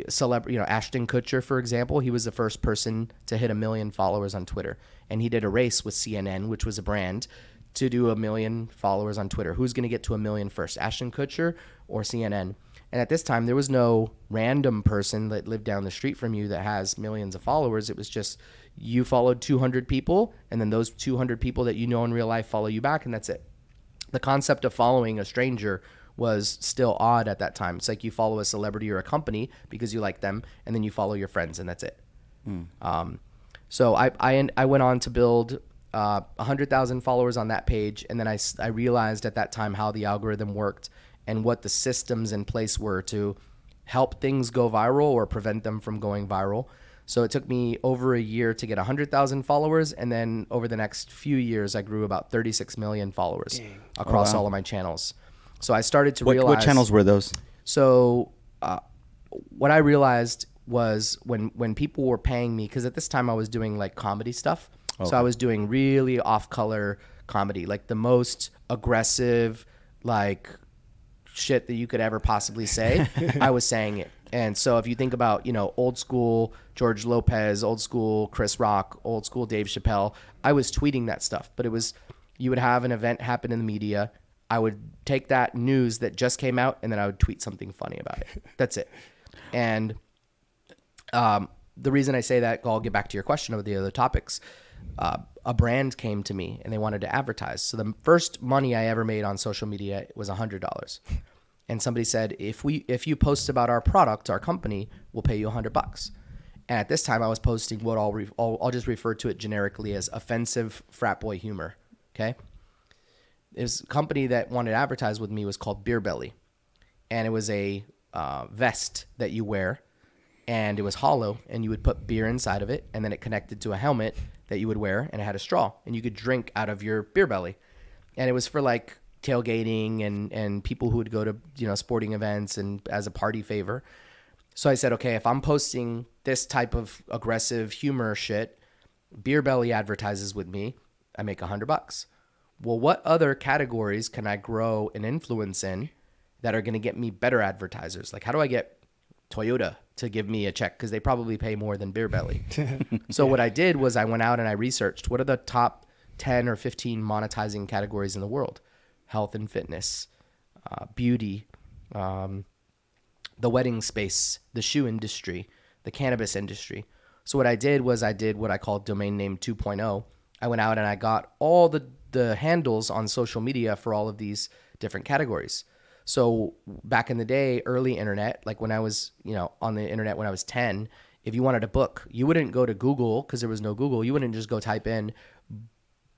celebrity, Ashton Kutcher, for example. He was the first person to hit 1 million followers on Twitter, and he did a race with CNN, which was a brand, to do 1 million followers on Twitter. Who's going to get to 1 million first, Ashton Kutcher or CNN? And at this time, there was no random person that lived down the street from you that has millions of followers. It was just, you followed 200 people, and then those 200 people that you know in real life follow you back, and that's it. The concept of following a stranger was still odd at that time. It's like you follow a celebrity or a company because you like them, and then you follow your friends, and that's it. So I went on to build 100,000 followers on that page, and then I realized at that time how the algorithm worked and what the systems in place were to help things go viral or prevent them from going viral. So it took me over a year to get 100,000 followers, and then over the next few years, I grew about 36 million followers across all of my channels. So I started to realize... What channels were those? So what I realized was when people were paying me, because at this time I was doing like comedy stuff. Okay. So I was doing really off-color comedy, like the most aggressive, like shit that you could ever possibly say. I was saying it. And so if you think about, old school George Lopez, old school Chris Rock, old school Dave Chappelle, I was tweeting that stuff. But it was, you would have an event happen in the media. I would take that news that just came out, and then I would tweet something funny about it. That's it. And the reason I say that, I'll get back to your question of the other topics. A brand came to me, and they wanted to advertise. So the first money I ever made on social media was $100. And somebody said, if you post about our product, our company, we'll pay you $100. And at this time, I was posting what I'll just refer to it generically as offensive frat boy humor. Okay. This company that wanted to advertise with me was called Beer Belly. and it was a vest that you wear, and it was hollow, and you would put beer inside of it, and then it connected to a helmet that you would wear, and it had a straw, and you could drink out of your beer belly. And it was for like tailgating and people who would go to, you know, sporting events and as a party favor. So I said, okay, if I'm posting this type of aggressive humor shit, Beer Belly advertises with me, I make $100. Well, what other categories can I grow an influence in that are going to get me better advertisers? Like, how do I get Toyota to give me a check? Because they probably pay more than Beer Belly. So what I did was I went out and I researched what are the top 10 or 15 monetizing categories in the world: health and fitness, beauty, the wedding space, the shoe industry, the cannabis industry. So what I did was I did what I call domain name 2.0. I went out and I got all the handles on social media for all of these different categories. So back in the day, early internet, like when I was, you know, on the internet when I was 10, if you wanted a book, you wouldn't go to Google because there was no Google. You wouldn't just go type in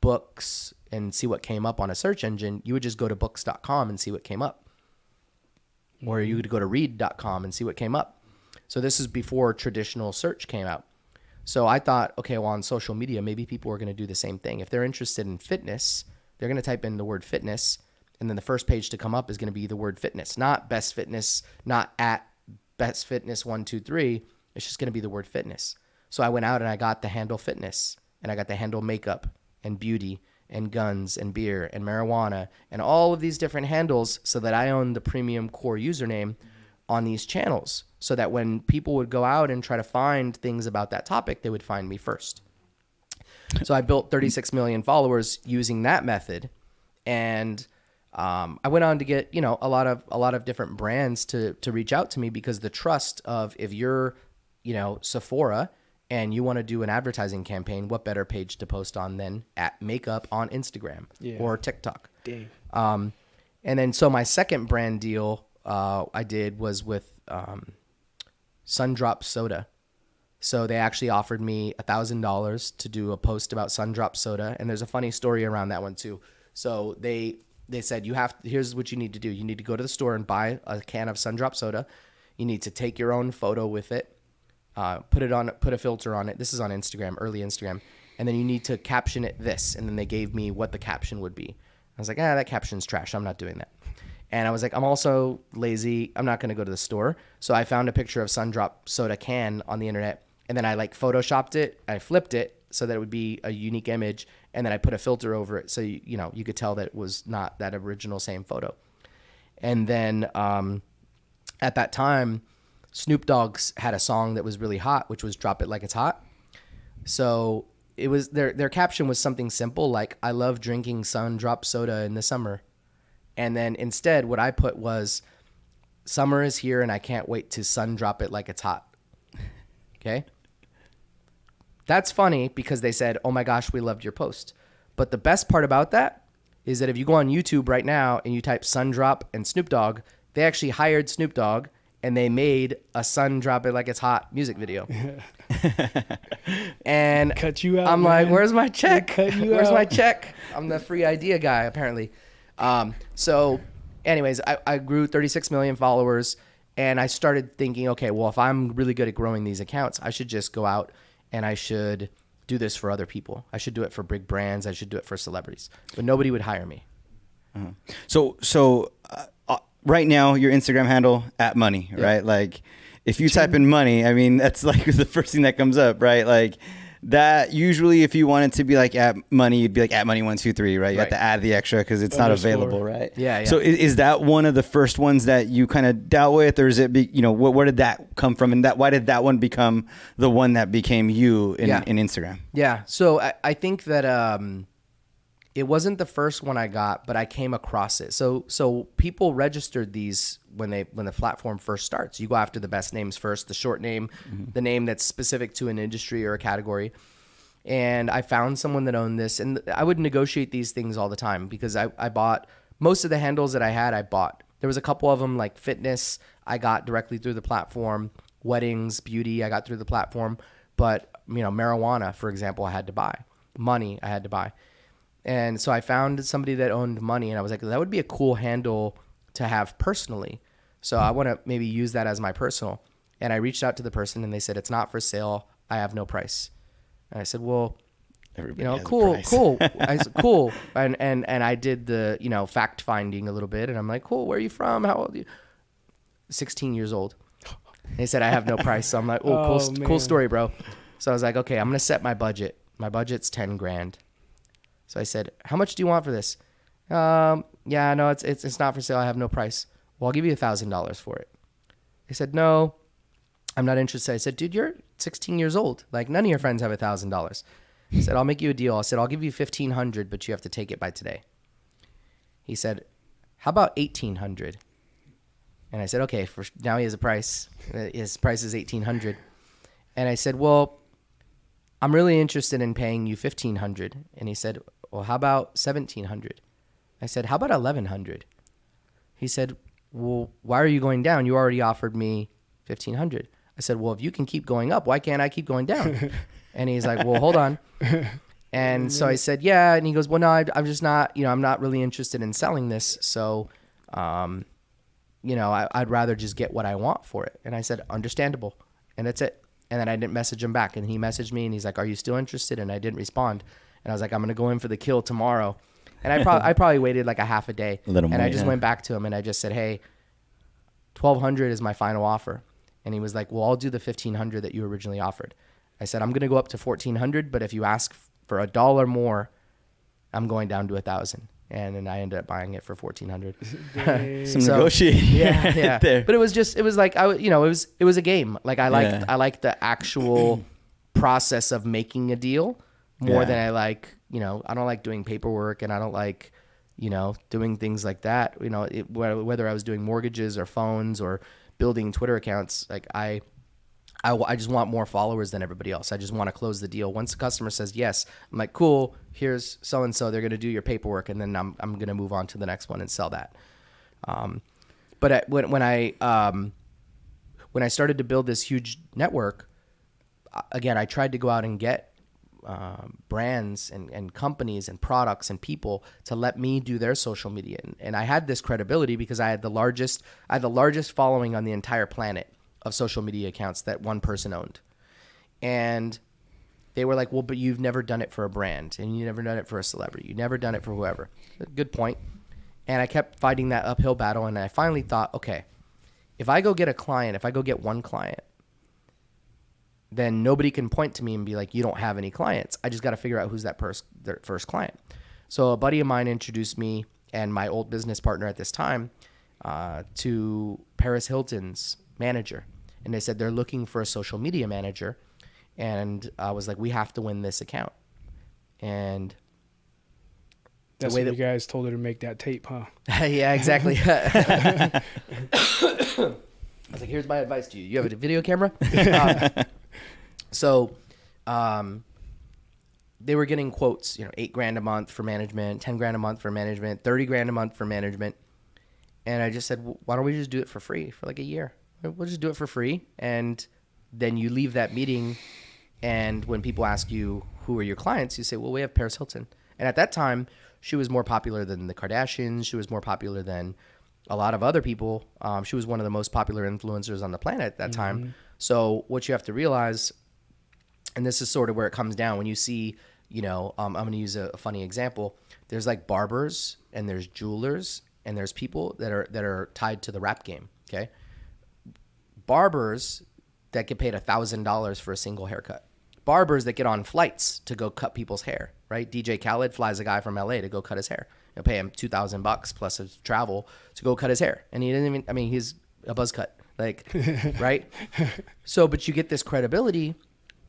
books and see what came up on a search engine. You would just go to books.com and see what came up. Or you would go to read.com and see what came up. So this is before traditional search came out. So I thought, okay, well, on social media, maybe people are going to do the same thing. If they're interested in fitness, they're going to type in the word fitness, and then the first page to come up is going to be the word fitness, not best fitness, not at best fitness 123. It's just going to be the word fitness. So I went out and I got the handle fitness, and I got the handle makeup and beauty and guns and beer and marijuana and all of these different handles, so that I own the premium core username on these channels, so that when people would go out and try to find things about that topic, they would find me first. So I built 36 million followers using that method. And I went on to get, you know, a lot of different brands to reach out to me, because the trust of, if you're, you know, Sephora and you want to do an advertising campaign, what better page to post on than at makeup on Instagram or TikTok. Dang. And then, so my second brand deal I did was with Sundrop Soda. So they actually offered me $1,000 to do a post about Sundrop Soda. And there's a funny story around that one too. So they said, here's what you need to do. You need to go to the store and buy a can of Sundrop Soda. You need to take your own photo with it, put a filter on it. This is on Instagram, early Instagram. And then you need to caption it this. And then they gave me what the caption would be. I was like, that caption's trash. I'm not doing that. And I was like, I'm also lazy. I'm not going to go to the store. So I found a picture of Sundrop Soda can on the internet. And then I like photoshopped it. I flipped it so that it would be a unique image. And then I put a filter over it. So, you know, you could tell that it was not that original same photo. And then at that time, Snoop Dogg's had a song that was really hot, which was Drop It Like It's Hot. So it was their caption was something simple like, I love drinking Sundrop Soda in the summer. And then instead what I put was, summer is here and I can't wait to sun drop it like it's hot. Okay? That's funny because they said, oh my gosh, we loved your post. But the best part about that is that if you go on YouTube right now and you type sun drop and Snoop Dogg, they actually hired Snoop Dogg and they made a sun drop it like it's hot music video. And Cut you out, I'm man. like, where's my check? Where's out. my check? I'm the free idea guy, apparently. So anyways, I grew 36 million followers, and I started thinking, okay, well, if I'm really good at growing these accounts, I should just go out and I should do this for other people. I should do it for big brands. I should do it for celebrities, but nobody would hire me. So right now, your Instagram handle @money, right? Like, if you type in money, I mean, that's like the first thing that comes up, right? Like that. Usually, if you wanted to be like @money, you'd be like @money123, right? You have to add the extra because it's not available, right? Yeah. So is that one of the first ones that you kind of dealt with, or is it? Where did that come from, and why did that one become the one that became you in Instagram? Yeah. So I think that it wasn't the first one I got, but I came across it. So people registered these when the platform first starts. You go after the best names first, the short name, the name that's specific to an industry or a category. And I found someone that owned this, and I would negotiate these things all the time because I bought most of the handles that I had. I bought. There was a couple of them like fitness I got directly through the platform, weddings, beauty I got through the platform, but marijuana, for example, I had to buy. Money I had to buy. And so I found somebody that owned money, and I was like, that would be a cool handle to have personally. So I want to maybe use that as my personal. And I reached out to the person and they said, it's not for sale. I have no price. And I said, well, Everybody you know, has a cool. price. I said, cool. And I did the, you know, fact finding a little bit. And I'm like, cool, where are you from? How old are you? 16 years old. And he said, I have no price. So I'm like, oh, cool story, bro. So I was like, okay, I'm going to set my budget. My budget's 10 grand. So I said, how much do you want for this? Yeah, no, it's not for sale. I have no price. Well, I'll give you $1,000 for it. He said, no, I'm not interested. I said, dude, you're 16 years old. Like, none of your friends have $1,000. He said, I'll make you a deal. I said, I'll give you $1,500, but you have to take it by today. He said, how about $1,800? And I said, okay, now he has a price. His price is $1,800. And I said, well, I'm really interested in paying you $1,500. And he said, well, how about $1,700? I said, how about $1,100? He said, well, why are you going down? You already offered me $1,500. I said, well, if you can keep going up, why can't I keep going down? And he's like, well, hold on. And so I said, yeah. And he goes, well, no, I'm just not, you know, I'm not really interested in selling this. So, you know, I'd rather just get what I want for it. And I said, understandable. And that's it. And then I didn't message him back. And he messaged me and he's like, are you still interested? And I didn't respond. And I was like, I'm going to go in for the kill tomorrow. And I probably waited like a half a day. I just went back to him and I just said, hey, $1,200 is my final offer. And he was like, well, I'll do the $1,500 that you originally offered. I said, I'm going to go up to $1,400, but if you ask for $1 more, I'm going down to $1,000. And then I ended up buying it for $1,400. Some negotiating. Yeah. There. But it was like, it was a game. Like I liked the actual process of making a deal more than I like, you know, I don't like doing paperwork and I don't like, you know, doing things like that. You know, whether I was doing mortgages or phones or building Twitter accounts, like I just want more followers than everybody else. I just want to close the deal. Once the customer says yes, I'm like, cool, here's so-and-so. They're going to do your paperwork. And then I'm going to move on to the next one and sell that. But when I started to build this huge network, again, I tried to go out and get brands and companies and products and people to let me do their social media. And I had this credibility because I had the largest following on the entire planet of social media accounts that one person owned. And they were like, well, but you've never done it for a brand and you never done it for a celebrity. You never done it for whoever. Good point. And I kept fighting that uphill battle. And I finally thought, okay, if I go get one client, then nobody can point to me and be like, you don't have any clients. I just got to figure out who's their first client. So a buddy of mine introduced me and my old business partner at this time to Paris Hilton's manager. And they said they're looking for a social media manager. And I was like, we have to win this account. And that's what you guys told her to make that tape, huh? Yeah, exactly. I was like, here's my advice to you. You have a video camera? So they were getting quotes, you know, $8,000 a month for management, $10,000 a month for management, $30,000 a month for management. And I just said, well, why don't we just do it for free for like a year? We'll just do it for free. And then you leave that meeting. And when people ask you, who are your clients? You say, well, we have Paris Hilton. And at that time, she was more popular than the Kardashians. She was more popular than a lot of other people. She was one of the most popular influencers on the planet at that time. So what you have to realize, and this is sort of where it comes down, when you see, you know, I'm going to use a funny example. There's like barbers and there's jewelers and there's people that are tied to the rap game. Okay. Barbers that get paid $1,000 for a single haircut. Barbers that get on flights to go cut people's hair, right? DJ Khaled flies a guy from LA to go cut his hair. You'll pay him $2,000 plus his travel to go cut his hair. And he didn't even, I mean, he's a buzz cut, like, right? So, but you get this credibility.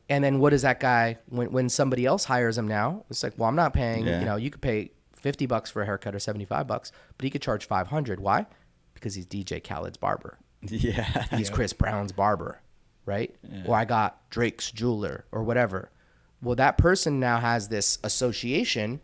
And then what is that guy, when somebody else hires him now, it's like, well, I'm not paying, you know, you could pay $50 for a haircut or $75, but he could charge $500. Why? Because he's DJ Khaled's barber. Yeah. He's Chris Brown's barber, right? Yeah. Or I got Drake's jeweler or whatever. Well, that person now has this association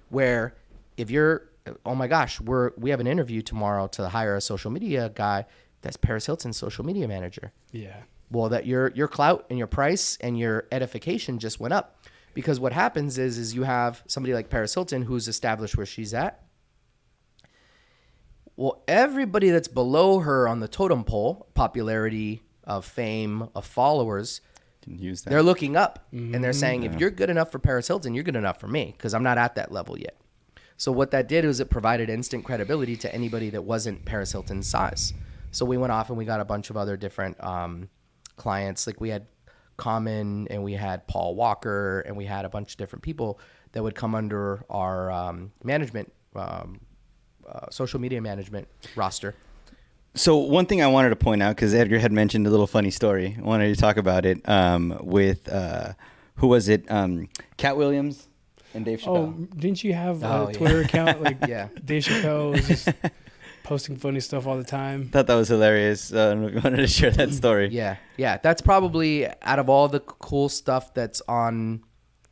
where if you're, oh my gosh, we have an interview tomorrow to hire a social media guy. That's Paris Hilton's social media manager. Yeah. Well, that your clout and your price and your edification just went up, because what happens is you have somebody like Paris Hilton who's established where she's at. Well, everybody that's below her on the totem pole, popularity, of fame, of followers, Didn't use that. they're looking up and they're saying, if you're good enough for Paris Hilton, you're good enough for me because I'm not at that level yet. So what that did was it provided instant credibility to anybody that wasn't Paris Hilton's size. So we went off and we got a bunch of other different clients. Like we had Common and we had Paul Walker and we had a bunch of different people that would come under our management, social media management roster. So one thing I wanted to point out, because Edgar had mentioned a little funny story. I wanted to talk about it with, who was it? Cat Williams and Dave Chappelle. Oh, didn't you have a Twitter account? Like Yeah. Dave Chappelle was just posting funny stuff all the time. Thought that was hilarious. I wanted to share that story. Yeah. That's probably, out of all the cool stuff that's on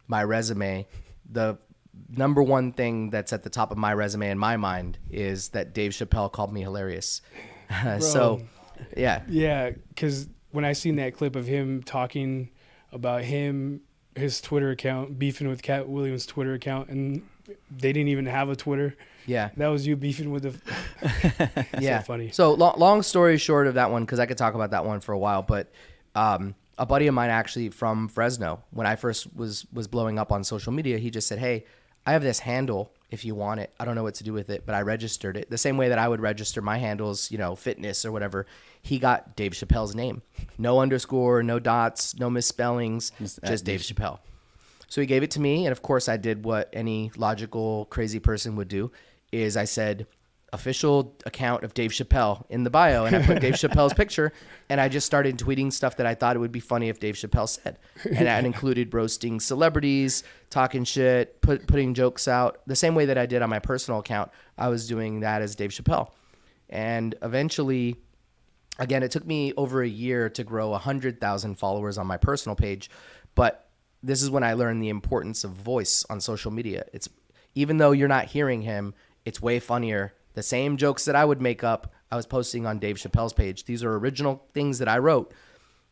my resume, the number one thing that's at the top of my resume in my mind is that Dave Chappelle called me hilarious. So, yeah. Yeah, because when I seen that clip of him talking about his Twitter account, beefing with Cat Williams' Twitter account, and they didn't even have a Twitter. Yeah. That was you beefing with the... Yeah. So funny. So long story short of that one, because I could talk about that one for a while, but a buddy of mine actually from Fresno, when I first was blowing up on social media, he just said, hey, I have this handle if you want it. I don't know what to do with it, but I registered it. The same way that I would register my handles, fitness or whatever. He got Dave Chappelle's name. No underscore, no dots, no misspellings, just Dave Chappelle. So he gave it to me, and of course I did what any logical, crazy person would do, is I said, official account of Dave Chappelle in the bio, and I put Dave Chappelle's picture, and I just started tweeting stuff that I thought it would be funny if Dave Chappelle said, and that included roasting celebrities, talking shit, putting jokes out, the same way that I did on my personal account. I was doing that as Dave Chappelle, and eventually, again, it took me over a year to grow 100,000 followers on my personal page, but this is when I learned the importance of voice on social media. It's even though you're not hearing him, it's way funnier. The same jokes that I would make up, I was posting on Dave Chappelle's page. These are original things that I wrote,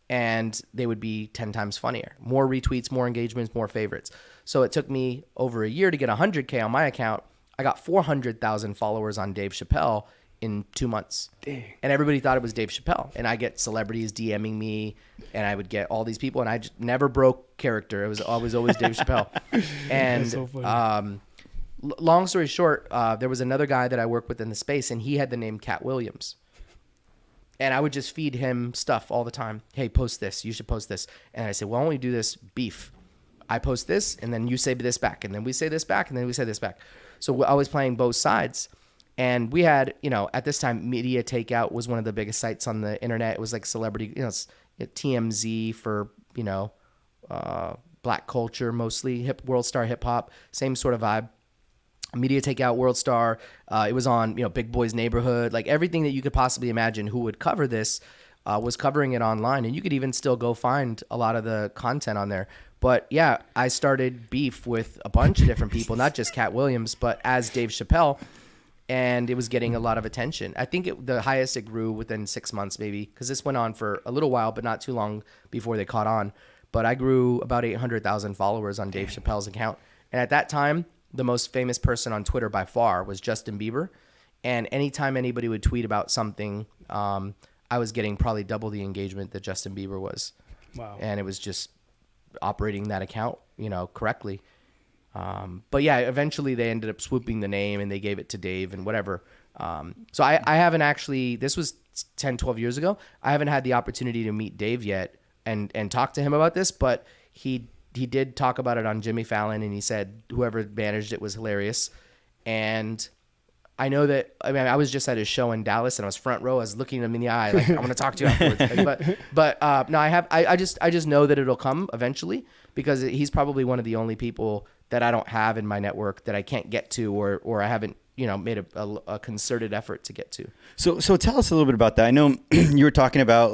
and they would be 10 times funnier. More retweets, more engagements, more favorites. So it took me over a year to get 100K on my account. I got 400,000 followers on Dave Chappelle in 2 months. Dang. And everybody thought it was Dave Chappelle. And I get celebrities DMing me, and I would get all these people, and I just never broke character. It was always Dave Chappelle. And That's so funny. Long story short, there was another guy that I worked with in the space, and he had the name Cat Williams. And I would just feed him stuff all the time. Hey, post this. You should post this. And I said, well, why don't we do this beef? I post this, and then you say this back, and then we say this back, and then we say this back. So I was playing both sides. And we had, at this time, Media Takeout was one of the biggest sites on the internet. It was like celebrity, TMZ for, black culture, mostly World Star Hip Hop, same sort of vibe. Media Takeout, World Star. It was on, Big Boy's Neighborhood, like everything that you could possibly imagine who would cover this was covering it online. And you could even still go find a lot of the content on there. But yeah, I started beef with a bunch of different people, not just Cat Williams, but as Dave Chappelle. And it was getting a lot of attention. I think the highest it grew within 6 months, maybe, because this went on for a little while, but not too long before they caught on. But I grew about 800,000 followers on Dave Chappelle's account. And at that time, the most famous person on Twitter by far was Justin Bieber. And anytime anybody would tweet about something, I was getting probably double the engagement that Justin Bieber was. Wow. And it was just operating that account, correctly. But yeah, eventually they ended up swooping the name and they gave it to Dave and whatever. So I haven't actually, this was 10, 12 years ago. I haven't had the opportunity to meet Dave yet and talk to him about this, but he did talk about it on Jimmy Fallon, and he said whoever managed it was hilarious. And I know that, I was just at his show in Dallas and I was front row. I was looking him in the eye, like, I want to talk to you afterwards. But no, I just know that it'll come eventually, because he's probably one of the only people that I don't have in my network that I can't get to, or I haven't, made a concerted effort to get to. So tell us a little bit about that. I know you were talking about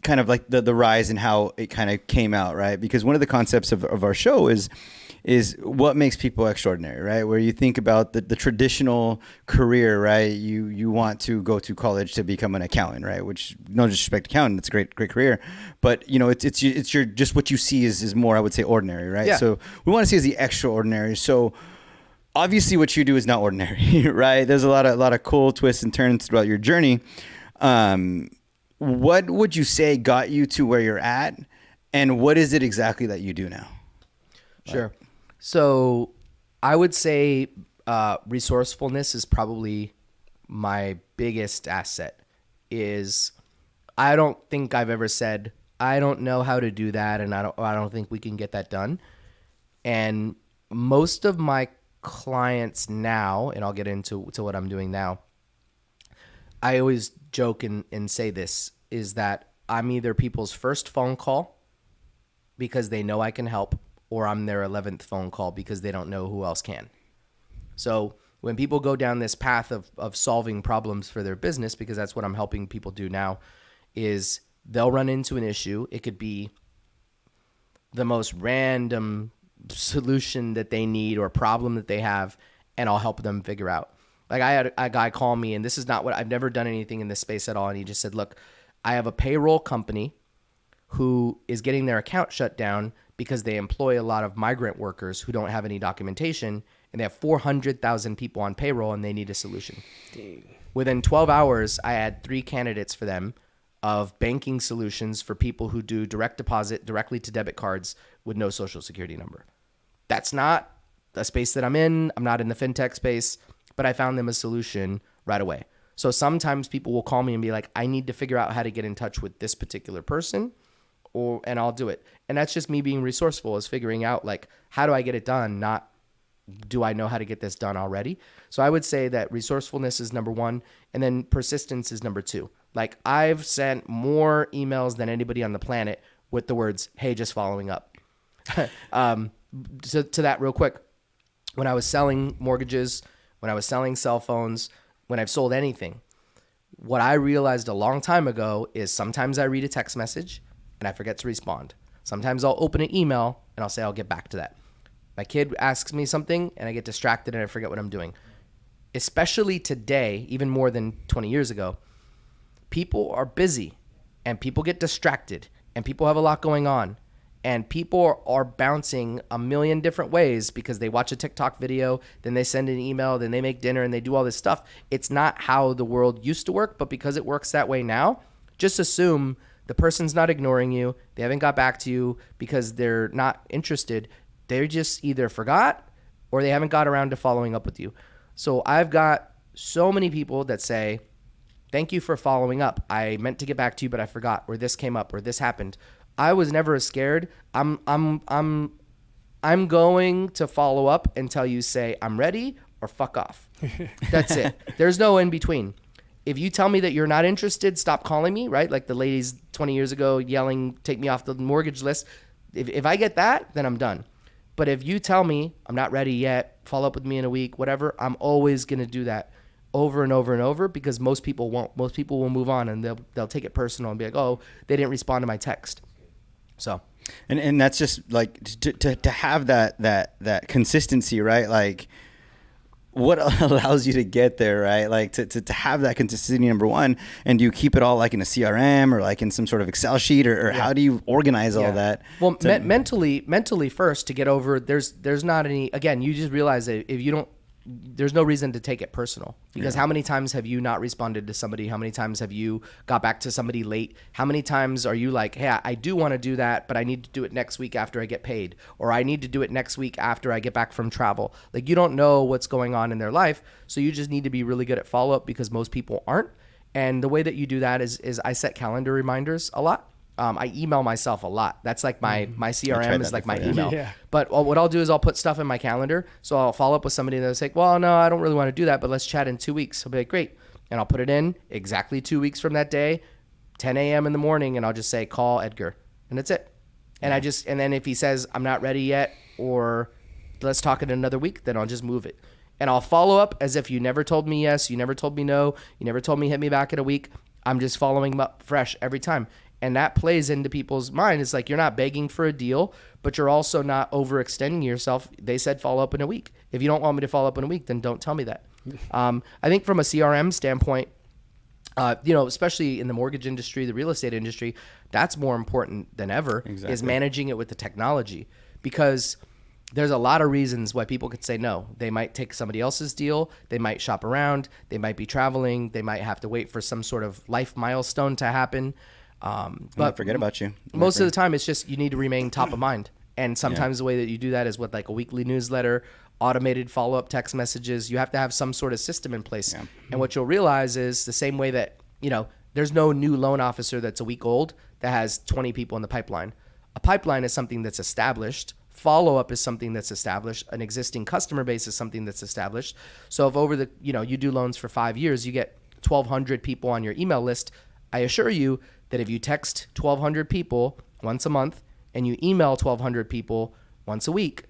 kind of like the rise and how it kind of came out, right? Because one of the concepts of our show is what makes people extraordinary, right? Where you think about the traditional career, right? You want to go to college to become an accountant, right? Which, no disrespect to accountant, it's a great career, but it's your just what you see is more, I would say, ordinary, right? Yeah. So we want to see as the extraordinary. So obviously what you do is not ordinary, right? There's a lot of cool twists and turns throughout your journey. What would you say got you to where you're at, and what is it exactly that you do now? Sure. So I would say resourcefulness is probably my biggest asset. I don't think I've ever said, I don't know how to do that, and I don't think we can get that done. And most of my clients now, and I'll get into what I'm doing now, I always joke and say this, is that I'm either people's first phone call because they know I can help, or I'm their 11th phone call because they don't know who else can. So when people go down this path of solving problems for their business, because that's what I'm helping people do now, is they'll run into an issue. It could be the most random solution that they need or problem that they have, and I'll help them figure out. Like I had a guy call me, and this is not what I've never done anything in this space at all. And he just said, look, I have a payroll company who is getting their account shut down because they employ a lot of migrant workers who don't have any documentation, and they have 400,000 people on payroll, and they need a solution. Dang. Within 12 hours, I had 3 candidates for them of banking solutions for people who do direct deposit directly to debit cards with no social security number. That's not a space that I'm in. I'm not in the fintech space, but I found them a solution right away. So sometimes people will call me and be like, I need to figure out how to get in touch with this particular person, and I'll do it. And that's just me being resourceful, is figuring out like, how do I get it done? Not do I know how to get this done already? So I would say that resourcefulness is number 1, and then persistence is number 2. Like I've sent more emails than anybody on the planet with the words, hey, just following up. To that real quick, when I was selling mortgages, when I was selling cell phones, when I've sold anything, what I realized a long time ago is sometimes I read a text message and I forget to respond. Sometimes I'll open an email and I'll say I'll get back to that. My kid asks me something and I get distracted and I forget what I'm doing. Especially today, even more than 20 years ago, people are busy and people get distracted and people have a lot going on. And people are bouncing a million different ways because they watch a TikTok video, then they send an email, then they make dinner, and they do all this stuff. It's not how the world used to work, but because it works that way now, just assume the person's not ignoring you. They haven't got back to you because they're not interested. They just either forgot or they haven't got around to following up with you. So I've got so many people that say, thank you for following up. I meant to get back to you, but I forgot, or this came up, or this happened. I was never scared. I'm going to follow up until you say I'm ready or fuck off. That's it. There's no in between. If you tell me that you're not interested, stop calling me, right? Like the ladies 20 years ago yelling, take me off the mortgage list. If I get that, then I'm done. But if you tell me I'm not ready yet, follow up with me in a week, whatever, I'm always going to do that over and over and over, because most people won't. Most people will move on and they'll take it personal and be like, oh, they didn't respond to my text. So, and that's just like to have that consistency, right? Like what allows you to get there, right? Like to have that consistency, number 1, and do you keep it all like in a CRM or like in some sort of Excel sheet, or how do you organize all that? Well, mentally first, to get over, there's not any, again, you just realize that if you don't, there's no reason to take it personal, because how many times have you not responded to somebody? How many times have you got back to somebody late? How many times are you like, hey, I do want to do that, but I need to do it next week after I get paid, or I need to do it next week after I get back from travel? Like, you don't know what's going on in their life. So you just need to be really good at follow-up, because most people aren't. And the way that you do that is I set calendar reminders a lot. I email myself a lot. That's like my CRM is like my email. Yeah. But what I'll do is I'll put stuff in my calendar. So I'll follow up with somebody that's like, well, no, I don't really want to do that, but let's chat in 2 weeks. I'll be like, great. And I'll put it in exactly 2 weeks from that day, 10 a.m. in the morning. And I'll just say, call Edgar. And that's it. And and then if he says, I'm not ready yet, or let's talk in another week, then I'll just move it. And I'll follow up as if you never told me yes, you never told me no, you never told me hit me back in a week. I'm just following up fresh every time. And that plays into people's mind. It's like, you're not begging for a deal, but you're also not overextending yourself. They said follow up in a week. If you don't want me to follow up in a week, then don't tell me that. I think from a CRM standpoint, especially in the mortgage industry, the real estate industry, that's more important than ever, is managing it with the technology. Because there's a lot of reasons why people could say no. They might take somebody else's deal. They might shop around. They might be traveling. They might have to wait for some sort of life milestone to happen. But forget about you. Most of the time, it's just you need to remain top of mind. And sometimes the way that you do that is with like a weekly newsletter, automated follow-up text messages. You have to have some sort of system in place. Yeah. And what you'll realize is the same way that, there's no new loan officer that's a week old that has 20 people in the pipeline. A pipeline is something that's established. Follow-up is something that's established. An existing customer base is something that's established. So if over you do loans for 5 years, you get 1,200 people on your email list. I assure you that if you text 1,200 people once a month and you email 1,200 people once a week,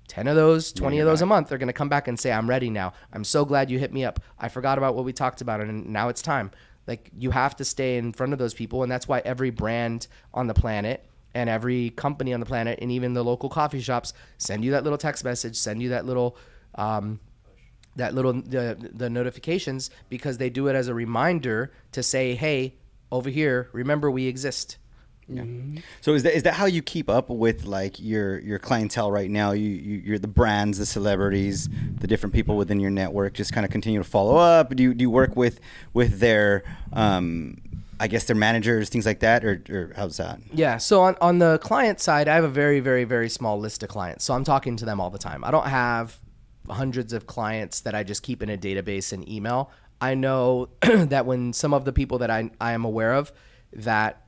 10 of those, 20 of those a month are going to come back and say, I'm ready now. I'm so glad you hit me up. I forgot about what we talked about and now it's time. Like, you have to stay in front of those people. And that's why every brand on the planet and every company on the planet and even the local coffee shops send you that little text message, send you that little, the notifications, because they do it as a reminder to say, hey, over here, remember we exist. Yeah. So is that how you keep up with like your clientele right now? You're the brands, the celebrities, the different people within your network. Just kind of continue to follow up. Do you work with their I guess their managers, things like that, or how's that? Yeah. So on the client side, I have a very, very, very small list of clients. So I'm talking to them all the time. I don't have hundreds of clients that I just keep in a database and email. I know that when some of the people that I am aware of that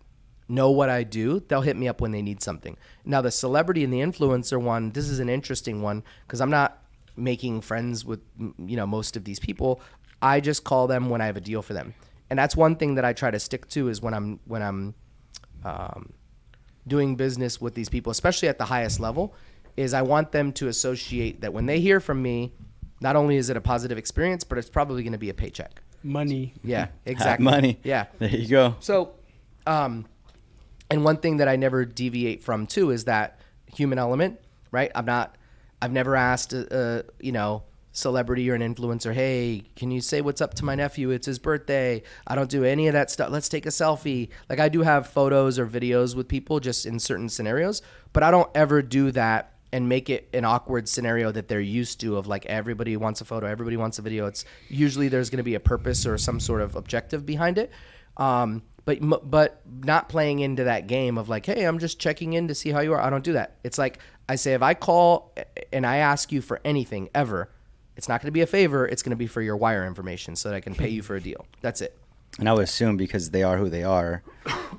know what I do, they'll hit me up when they need something. Now, the celebrity and the influencer one, this is an interesting one because I'm not making friends with, most of these people. I just call them when I have a deal for them. And that's one thing that I try to stick to is when I'm doing business with these people, especially at the highest level, is I want them to associate that when they hear from me, not only is it a positive experience, but it's probably going to be a paycheck. Money. Yeah, exactly. Money. Yeah. There you go. So, and one thing that I never deviate from too is that human element, right? I've never asked a celebrity or an influencer, hey, can you say what's up to my nephew? It's his birthday. I don't do any of that stuff. Let's take a selfie. Like, I do have photos or videos with people just in certain scenarios, but I don't ever do that and make it an awkward scenario that they're used to of like everybody wants a photo, everybody wants a video. It's usually there's going to be a purpose or some sort of objective behind it. But not playing into that game of like, hey, I'm just checking in to see how you are. I don't do that. It's like I say, if I call and I ask you for anything ever, it's not going to be a favor. It's going to be for your wire information so that I can pay you for a deal. That's it. And I would assume because they are who they are,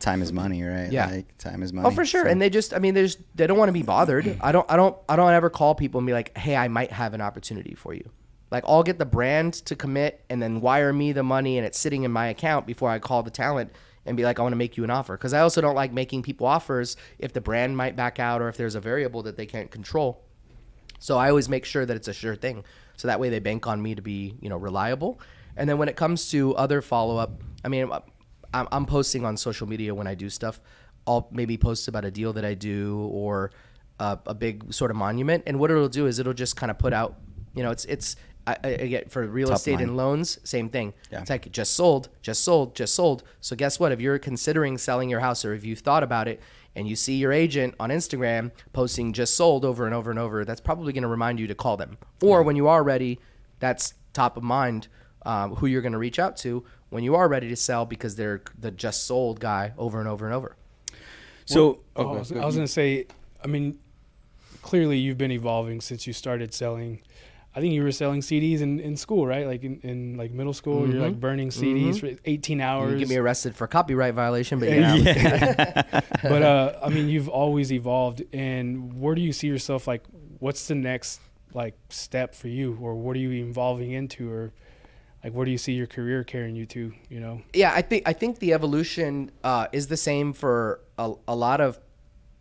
time is money, right? Yeah. Like, time is money. Oh, for sure. So. And they don't want to be bothered. I don't ever call people and be like, hey, I might have an opportunity for you. Like, I'll get the brand to commit and then wire me the money and it's sitting in my account before I call the talent and be like, I want to make you an offer. Because I also don't like making people offers if the brand might back out or if there's a variable that they can't control. So I always make sure that it's a sure thing. So that way they bank on me to be, reliable. And then when it comes to other follow-up, I mean, I'm posting on social media when I do stuff. I'll maybe post about a deal that I do or a big sort of monument. And what it'll do is it'll just kind of put out, I get for real Top estate line. and loans, same thing. Yeah. It's like just sold. So guess what? If you're considering selling your house or if you've thought about it and you see your agent on Instagram posting just sold over and over and over, that's probably going to remind you to call them. Or when you are ready, that's top of mind, who you're going to reach out to when you are ready to sell because they're the just sold guy over and over and over. So I was going to say, I mean, clearly you've been evolving since you started selling. I think you were selling CDs in school, right? Like in like middle school, Mm-hmm. you're like burning CDs for 18 hours. You get me arrested for copyright violation, but yeah. But I mean, you've always evolved. And where do you see yourself? Like, what's the next like step for you, or what are you evolving into, or like where do you see your career carrying you to? Yeah, I think the evolution is the same for a lot of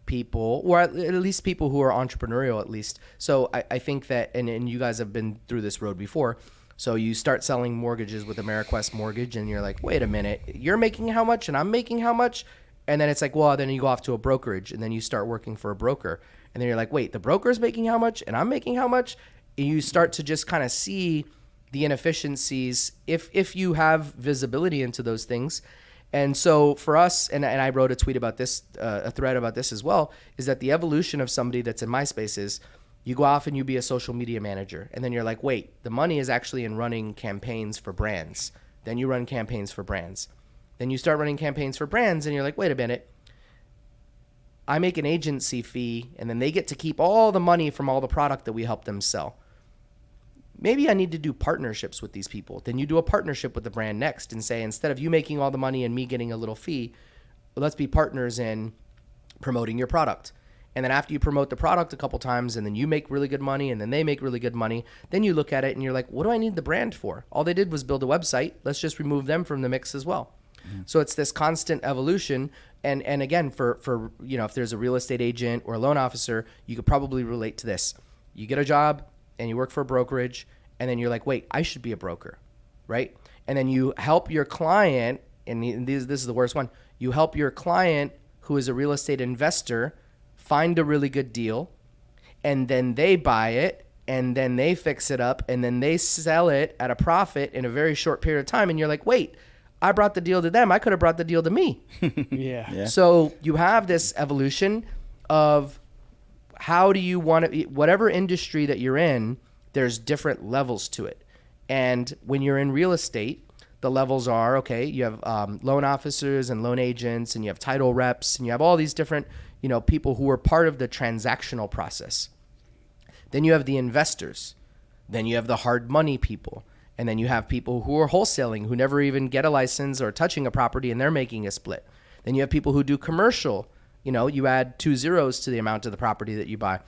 people, or at least people who are entrepreneurial at least. So I think that, and you guys have been through this road before. So you start selling mortgages with AmeriQuest Mortgage and you're like, wait a minute, you're making how much and I'm making how much? And then it's like, well, then you go off to a brokerage and then you start working for a broker. And then you're like, wait, the broker's making how much and I'm making how much? And you start to just kind of see the inefficiencies if you have visibility into those things. And so for us, and I wrote a tweet about this, a thread about this as well, is that the evolution of somebody that's in my space is you go off and you be a social media manager. And then you're like, wait, the money is actually in running campaigns for brands. Then you run campaigns for brands. Then you start running campaigns for brands and you're like, wait a minute. I make an agency fee and then they get to keep all the money from all the product that we help them sell. Maybe I need to do partnerships with these people. Then you do a partnership with the brand next and say, instead of you making all the money and me getting a little fee, let's be partners in promoting your product. And then after you promote the product a couple times and then you make really good money and then they make really good money, then you look at it and you're like, what do I need the brand for? All they did was build a website. Let's just remove them from the mix as well. Mm-hmm. So it's this constant evolution. And again, for if there's a real estate agent or a loan officer, you could probably relate to this. You get a job and you work for a brokerage and then you're like, wait, I should be a broker, right? And then you help your client, and this is the worst one, you help your client who is a real estate investor find a really good deal, and then they buy it, and then they fix it up, and then they sell it at a profit in a very short period of time, and you're like, wait, I brought the deal to them. I could have brought the deal to me. Yeah. So you have this evolution of how do you want to, whatever industry that you're in, there's different levels to it. And when you're in real estate, the levels are, okay, you have loan officers and loan agents, and you have title reps, and you have all these different, people who are part of the transactional process. Then you have the investors. Then you have the hard money people. And then you have people who are wholesaling, who never even get a license or touching a property, and they're making a split. Then you have people who do commercial. You add 2 zeros to the amount of the property that you buy.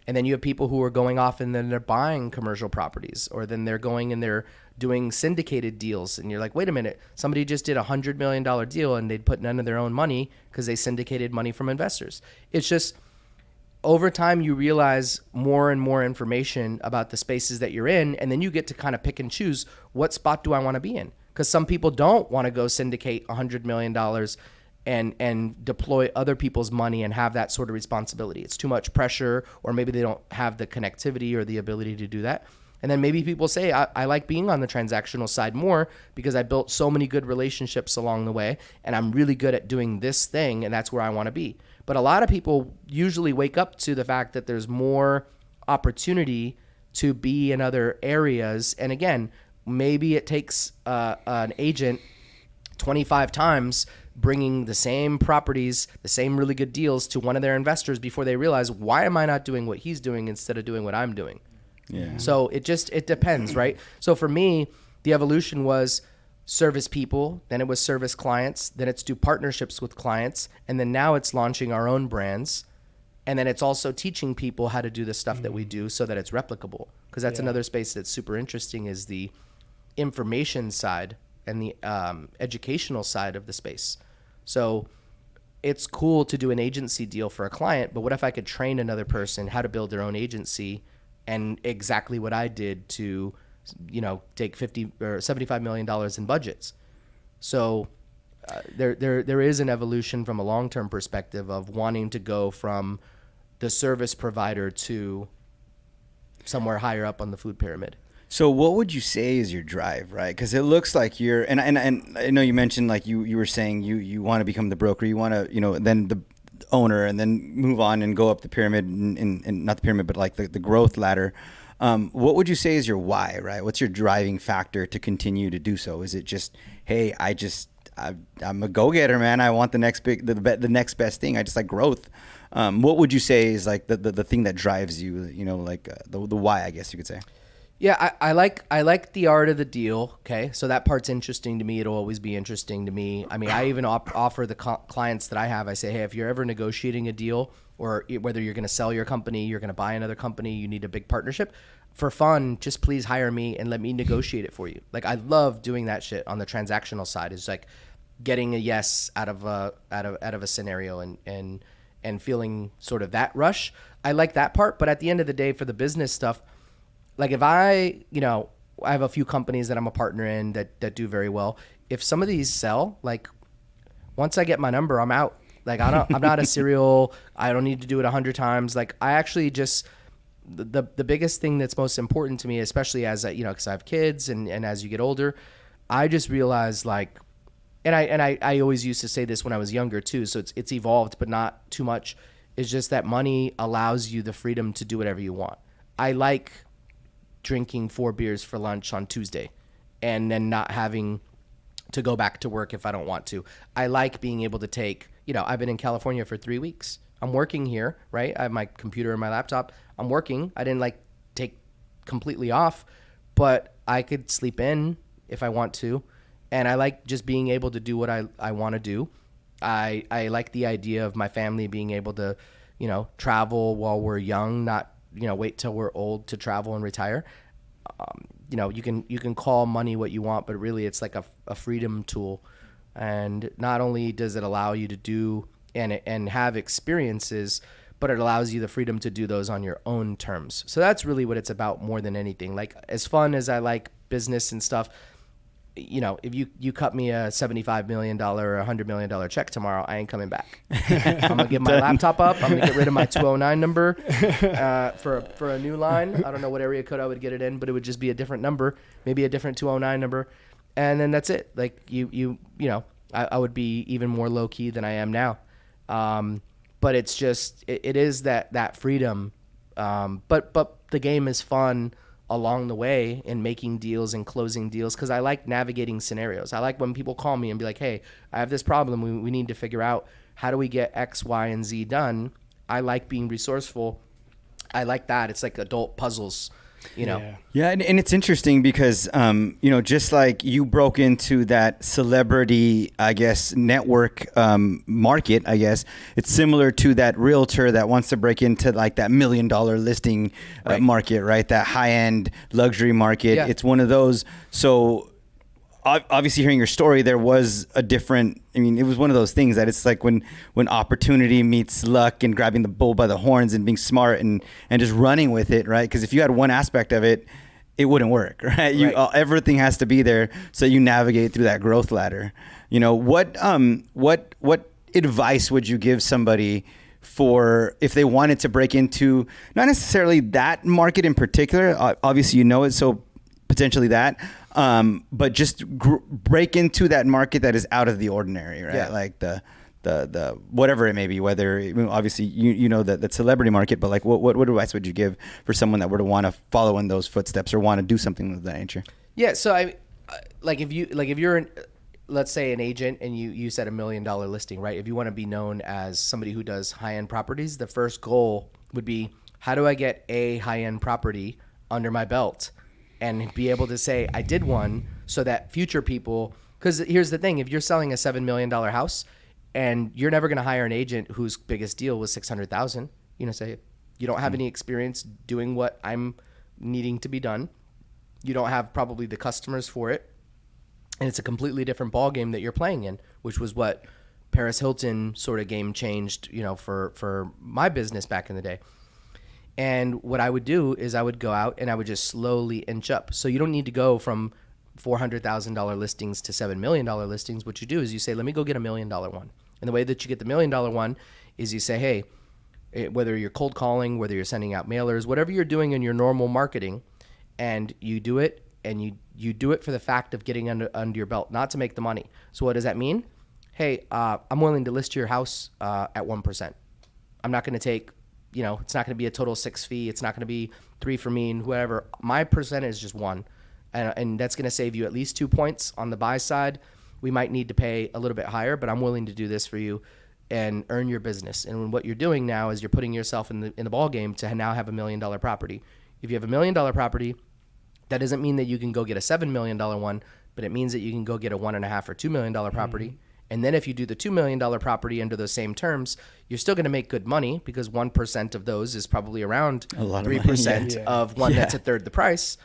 And then you have people who are going off and then they're buying commercial properties, or then they're going and they're doing syndicated deals. And you're like, wait a minute, somebody just did $100 million deal and they'd put none of their own money because they syndicated money from investors. It's just over time you realize more and more information about the spaces that you're in, and then you get to kind of pick and choose, what spot do I want to be in? Because some people don't want to go syndicate $100 million and deploy other people's money and have that sort of responsibility. It's too much pressure, or maybe they don't have the connectivity or the ability to do that. And then maybe people say, I like being on the transactional side more because I built so many good relationships along the way, and I'm really good at doing this thing, and that's where I want to be. But a lot of people usually wake up to the fact that there's more opportunity to be in other areas. And again, maybe it takes an agent 25 times bringing the same properties, the same really good deals to one of their investors before they realize, why am I not doing what he's doing instead of doing what I'm doing? Yeah. So it depends, right? So for me, the evolution was service people, then it was service clients, then it's do partnerships with clients, and then now it's launching our own brands. And then it's also teaching people how to do the stuff that we do so that it's replicable. Because that's another space that's super interesting, is the information side and the educational side of the space. So it's cool to do an agency deal for a client, but what if I could train another person how to build their own agency, and exactly what I did to, take $50 or $75 million in budgets. So there is an evolution from a long-term perspective of wanting to go from the service provider to somewhere higher up on the food pyramid. So what would you say is your drive, right? Because it looks like you're, and I know you mentioned, like you were saying you want to become the broker, you want to, then the owner, and then move on and go up the pyramid, and not the pyramid, but like the growth ladder. What would you say is your why, right? What's your driving factor to continue to do so? Is it just, hey, I'm a go-getter, man. I want the next next best thing. I just like growth. What would you say is like the thing that drives you, the why, I guess you could say? Yeah, I like the art of the deal. Okay, so that part's interesting to me. It'll always be interesting to me. I mean, I even offer the clients that I have, I say, hey, if you're ever negotiating a deal, or whether you're going to sell your company, you're going to buy another company, you need a big partnership, for fun, just please hire me and let me negotiate it for you. Like, I love doing that shit on the transactional side. It's like getting a yes out of a scenario and feeling sort of that rush. I like that part, but at the end of the day, for the business stuff, like if I have a few companies that I'm a partner in that do very well. If some of these sell, like once I get my number, I'm out. Like I'm not a serial. I don't need to do it 100 times. Like I actually just, the biggest thing that's most important to me, especially as because I have kids and as you get older, I just realize like I always used to say this when I was younger too. So it's evolved, but not too much. It's just that money allows you the freedom to do whatever you want. I like drinking 4 beers for lunch on Tuesday and then not having to go back to work if I don't want to. I like being able to take, I've been in California for 3 weeks. I'm working here, right? I have my computer and my laptop. I'm working. I didn't take completely off, but I could sleep in if I want to. And I like just being able to do what I want to do. I like the idea of my family being able to, travel while we're young, not, wait till we're old to travel and retire. You can call money what you want, but really it's like a freedom tool. And not only does it allow you to do and have experiences, but it allows you the freedom to do those on your own terms. So that's really what it's about more than anything. Like, as fun as I like business and stuff, if you cut me a $75 million or $100 million check tomorrow, I ain't coming back. I'm gonna give my laptop up. I'm gonna get rid of my 209 number for a new line. I don't know what area code I would get it in, but it would just be a different number, maybe a different 209 number, and then that's it. Like I would be even more low key than I am now. But it's just it is that freedom. But the game is fun along the way in making deals and closing deals, because I like navigating scenarios. I like when people call me and be like, hey, I have this problem. We need to figure out how do we get X, Y, and Z done. I like being resourceful. I like that. It's like adult puzzles, Yeah, and it's interesting because, just like you broke into that celebrity, I guess, network market, I guess, it's similar to that realtor that wants to break into like that $1 million listing market, right? That high-end luxury market. Yeah. It's one of those. So obviously hearing your story, there was a different, it was one of those things that it's like when opportunity meets luck and grabbing the bull by the horns and being smart and just running with it, right? Because if you had one aspect of it, it wouldn't work, right? Everything has to be there so you navigate through that growth ladder. What advice would you give somebody for if they wanted to break into not necessarily that market in particular? Obviously, it, so potentially that. But just break into that market that is out of the ordinary, right? Yeah. Like the whatever it may be, whether obviously that celebrity market, but like what advice would you give for someone that were to want to follow in those footsteps or want to do something of that nature? Yeah. So if you're let's say an agent and you said $1 million listing, right? If you want to be known as somebody who does high-end properties, the first goal would be, how do I get a high-end property under my belt? And be able to say, I did one, so that future people, because here's the thing, if you're selling a $7 million house and you're never going to hire an agent whose biggest deal was $600,000, say you don't have any experience doing what I'm needing to be done. You don't have probably the customers for it. And it's a completely different ball game that you're playing in, which was what Paris Hilton sort of game changed, for my business back in the day. And what I would do is I would go out and I would just slowly inch up. So you don't need to go from $400,000 listings to $7 million listings. What you do is you say, let me go get $1 million one. And the way that you get the $1 million one is you say, hey, whether you're cold calling, whether you're sending out mailers, whatever you're doing in your normal marketing, and you do it, and you do it for the fact of getting under your belt, not to make the money. So what does that mean? Hey, I'm willing to list your house at 1%. I'm not going to take, it's not going to be a total 6 fee. It's not going to be 3 for me and whatever. My percent is just 1. And that's going to save you at least 2 points on the buy side. We might need to pay a little bit higher, but I'm willing to do this for you and earn your business. And what you're doing now is you're putting yourself in the ball game to now have $1 million property. If you have $1 million property, that doesn't mean that you can go get a $7 million one, but it means that you can go get a $1.5 or $2 million property. Mm-hmm. And then if you do the $2 million property under those same terms, you're still going to make good money, because 1% of those is probably around 3% of one that's a third the price.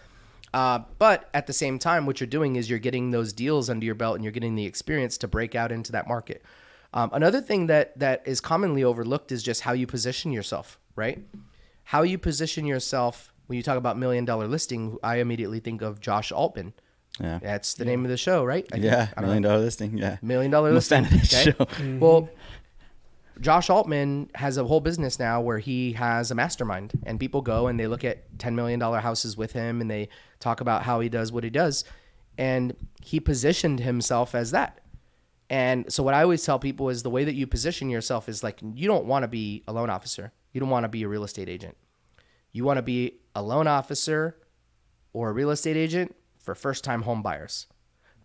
But at the same time, what you're doing is you're getting those deals under your belt and you're getting the experience to break out into that market. Another thing that is commonly overlooked is just how you position yourself, right? How you position yourself. When you talk about $1 million listing, I immediately think of Josh Altman. Yeah, that's the name of the show, right? $1 million listing. Yeah, $1 million listing. Okay. Show. Mm-hmm. Well, Josh Altman has a whole business now where he has a mastermind, and people go and they look at $10 million houses with him, and they talk about how he does what he does, and he positioned himself as that. And so what I always tell people is the way that you position yourself is like, you don't want to be a loan officer. You don't want to be a real estate agent. You want to be a loan officer or a real estate agent for first-time home buyers,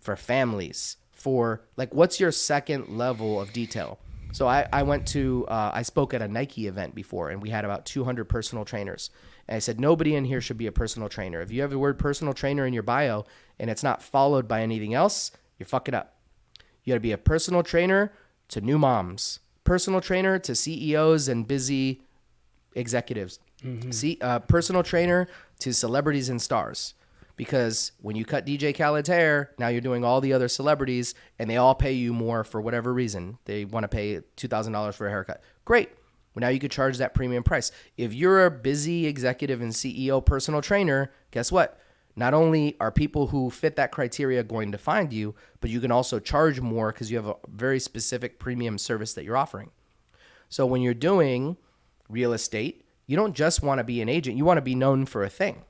for families, for like, what's your second level of detail? So I went to, I spoke at a Nike event before, and we had about 200 personal trainers. And I said, nobody in here should be a personal trainer. If you have the word personal trainer in your bio and it's not followed by anything else, you're fucking up. You got to be a personal trainer to new moms, personal trainer to CEOs and busy executives, personal trainer to celebrities and stars. Because when you cut DJ Khaled's hair, now you're doing all the other celebrities, and they all pay you more for whatever reason. They want to pay $2,000 for a haircut. Great. Well, now you could charge that premium price. If you're a busy executive and CEO personal trainer, guess what? Not only are people who fit that criteria going to find you, but you can also charge more because you have a very specific premium service that you're offering. So when you're doing real estate, you don't just want to be an agent. You want to be known for a thing.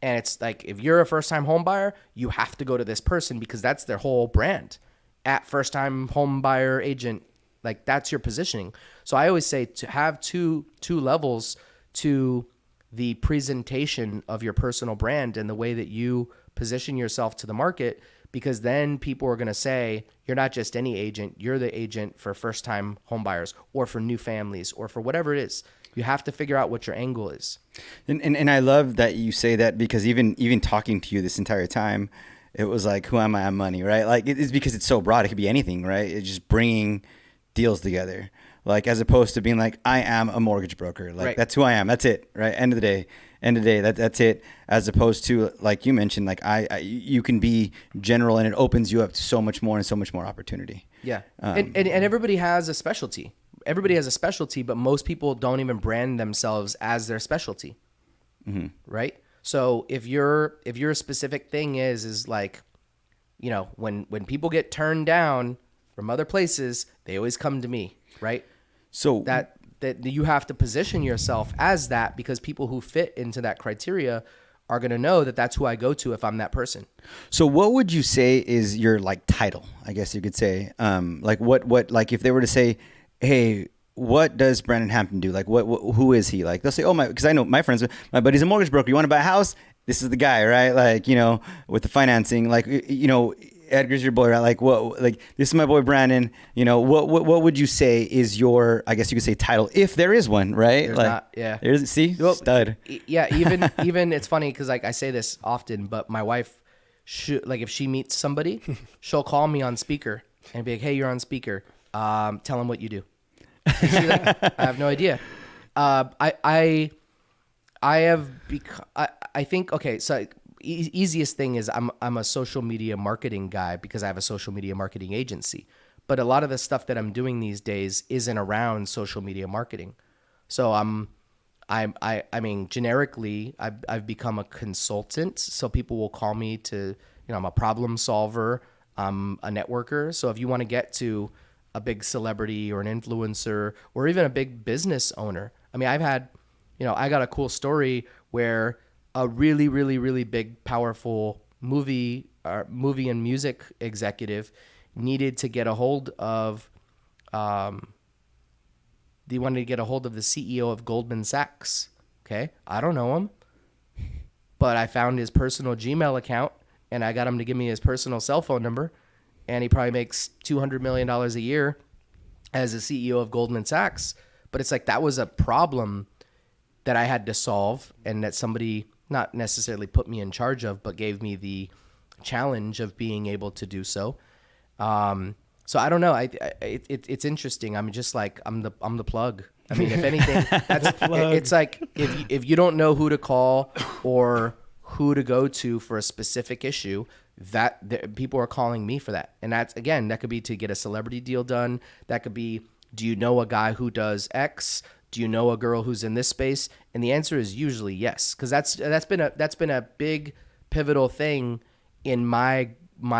And it's like, if you're a first-time home buyer, you have to go to this person because that's their whole brand. At first-time home buyer agent, like that's your positioning. So I always say to have two levels to the presentation of your personal brand and the way that you position yourself to the market, because then people are going to say, you're not just any agent, you're the agent for first-time home buyers or for new families or for whatever it is. You have to figure out what your angle is. And I love that you say that, because even talking to you this entire time, it was like, who am I on money, right? Like it's because it's so broad. It could be anything, right? It's just bringing deals together. Like, as opposed to being like, I am a mortgage broker. Like, right. That's who I am. That's it, right? End of the day, that's it. As opposed to, like you mentioned, like you can be general, and it opens you up to so much more and so much more opportunity. Yeah. And everybody has a specialty. Everybody has a specialty, but most people don't even brand themselves as their specialty. Mm-hmm. Right? So if your specific thing is like, you know, when people get turned down from other places, they always come to me, right? So that you have to position yourself as that, because people who fit into that criteria are going to know that that's who I go to if I'm that person. So what would you say is your like title? I guess you could say, like what like if they were to say, hey, what does Branden Hampton do? Like who is he? Like they'll say, oh, because I know my friends, my buddy's a mortgage broker. You want to buy a house? This is the guy, right? Like, you know, with the financing, like, you know, Edgar's your boy, right? Like what, like this is my boy Branden. You know, what would you say is your, I guess you could say, title, if there is one, right? There's like, not, yeah. There's, see, well, stud. Yeah, even it's funny because like I say this often, but my wife should, like, if she meets somebody, she'll call me on speaker and be like, hey, you're on speaker. Tell them what you do. And she's like, I have no idea. I have become, I think, okay, so easiest thing is I'm a social media marketing guy because I have a social media marketing agency. But a lot of the stuff that I'm doing these days isn't around social media marketing. So I mean, generically, I've become a consultant. So people will call me to, you know, I'm a problem solver. I'm a networker. So if you want to get to a big celebrity or an influencer or even a big business owner, I mean, I've had, you know, I got a cool story where a really, really, really big, powerful movie and music executive needed to get a hold of, they wanted to get a hold of the CEO of Goldman Sachs. Okay. I don't know him, but I found his personal Gmail account and I got him to give me his personal cell phone number. And he probably makes $200 million a year as a CEO of Goldman Sachs. But it's like, that was a problem that I had to solve, and that somebody not necessarily put me in charge of, but gave me the challenge of being able to do so. So I don't know. It's interesting. I'm just like, I'm the plug. I mean, if anything, it's like if you don't know who to call or who to go to for a specific issue, people are calling me for that. And that's, again, that could be to get a celebrity deal done. That could be, do you know a guy who does X? Do you know a girl who's in this space? And the answer is usually yes, because that's been a big pivotal thing in my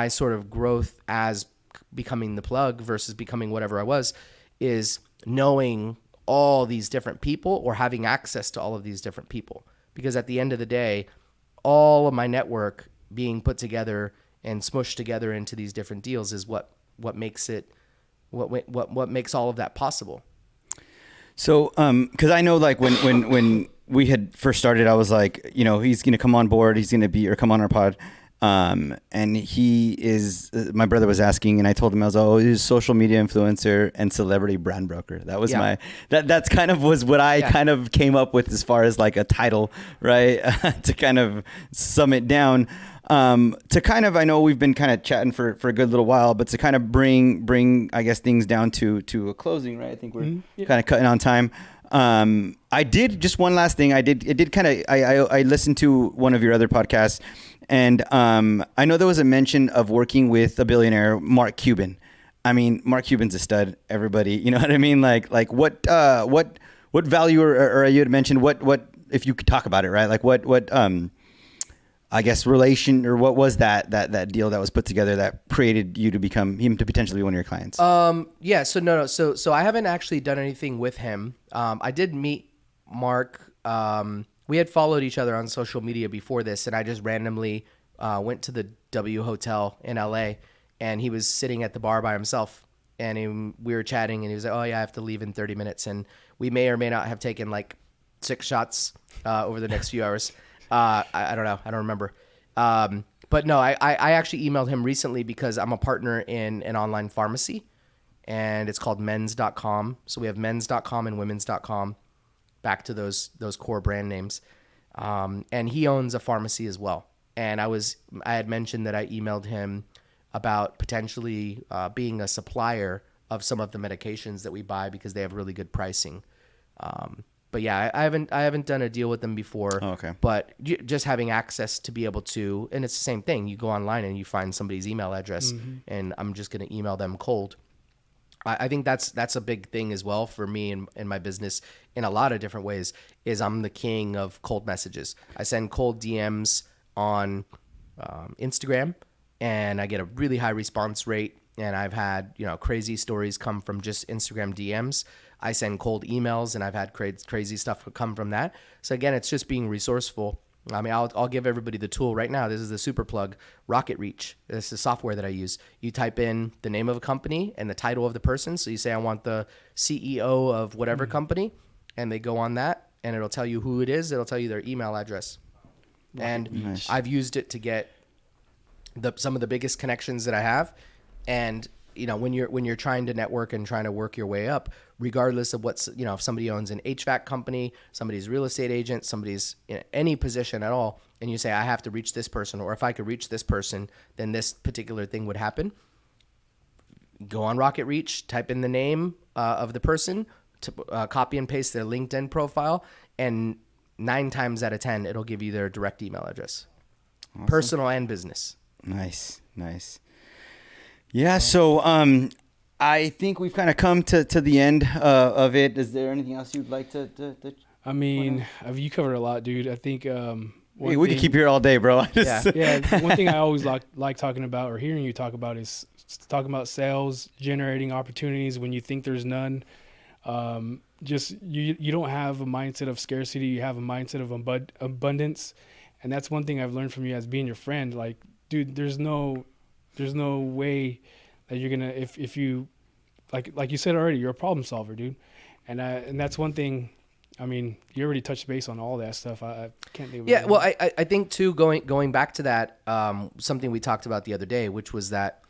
sort of growth as becoming the plug versus becoming whatever I was, is knowing all these different people or having access to all of these different people. Because at the end of the day, all of my network being put together and smushed together into these different deals is what makes it, what makes all of that possible. So, because I know, like, when we had first started, I was like, you know, he's gonna come on board, he's gonna be, or come on our pod, and he is. My brother was asking, and I told him, I was, oh, he's a social media influencer and celebrity brand broker. That was my that's kind of was what I kind of came up with as far as like a title, right? To kind of sum it down. To kind of, I know we've been kind of chatting for a good little while, but to kind of bring I guess things down to a closing, right? I think we're kind of cutting on time. I did just one last thing. I listened to one of your other podcasts, and I know there was a mention of working with a billionaire, Mark Cuban. I mean, Mark Cuban's a stud. Everybody, you know what I mean? Like what value or you had mentioned what if you could talk about it, right? Like what I guess relation, or what was that deal that was put together that created you to become him to potentially be one of your clients? Yeah. So no. So I haven't actually done anything with him. I did meet Mark. We had followed each other on social media before this, and I just randomly went to the W Hotel in LA, and he was sitting at the bar by himself, and we were chatting, and he was like, "Oh yeah, I have to leave in 30 minutes," and we may or may not have taken like 6 shots over the next few hours. I don't know. I don't remember. But no, I actually emailed him recently because I'm a partner in an online pharmacy, and it's called mens.com. So we have mens.com and womens.com, back to those core brand names. And he owns a pharmacy as well. And I had mentioned that I emailed him about potentially being a supplier of some of the medications that we buy because they have really good pricing. But yeah, I haven't done a deal with them before. Oh, okay. But just having access to be able to, and it's the same thing. You go online and you find somebody's email address, and I'm just going to email them cold. I think that's a big thing as well for me in my business in a lot of different ways. Is I'm the king of cold messages. I send cold DMs on Instagram, and I get a really high response rate. And I've had crazy stories come from just Instagram DMs. I send cold emails, and I've had crazy stuff come from that. So again, it's just being resourceful. I mean, I'll give everybody the tool right now. This is the super plug, Rocket Reach. This is the software that I use. You type in the name of a company and the title of the person. So you say, I want the CEO of whatever company, and they go on that, and it'll tell you who it is. It'll tell you their email address. And nice. I've used it to get some of the biggest connections that I have. And when you're trying to network and trying to work your way up, regardless of what's, if somebody owns an HVAC company, somebody's a real estate agent, somebody's in any position at all, and you say, I have to reach this person, or if I could reach this person, then this particular thing would happen. Go on Rocket Reach, type in the name of the person, copy and paste their LinkedIn profile, and 9 times out of 10, it'll give you their direct email address. Awesome. Personal and business. Nice. Yeah, so I think we've kind of come to the end of it. Is there anything else you'd like to I mean, you covered a lot, dude. I think we could keep here all day, bro. Yeah. One thing I always like talking about, or hearing you talk about, is talking about sales, generating opportunities when you think there's none. Just you don't have a mindset of scarcity. You have a mindset of abundance, and that's one thing I've learned from you as being your friend. Like, dude, there's no way that you're gonna, if you like you said already, you're a problem solver, dude, and that's one thing. I mean, you already touched base on all that stuff. I can't think of it. Yeah, well, I think too, going back to that, something we talked about the other day, which was that,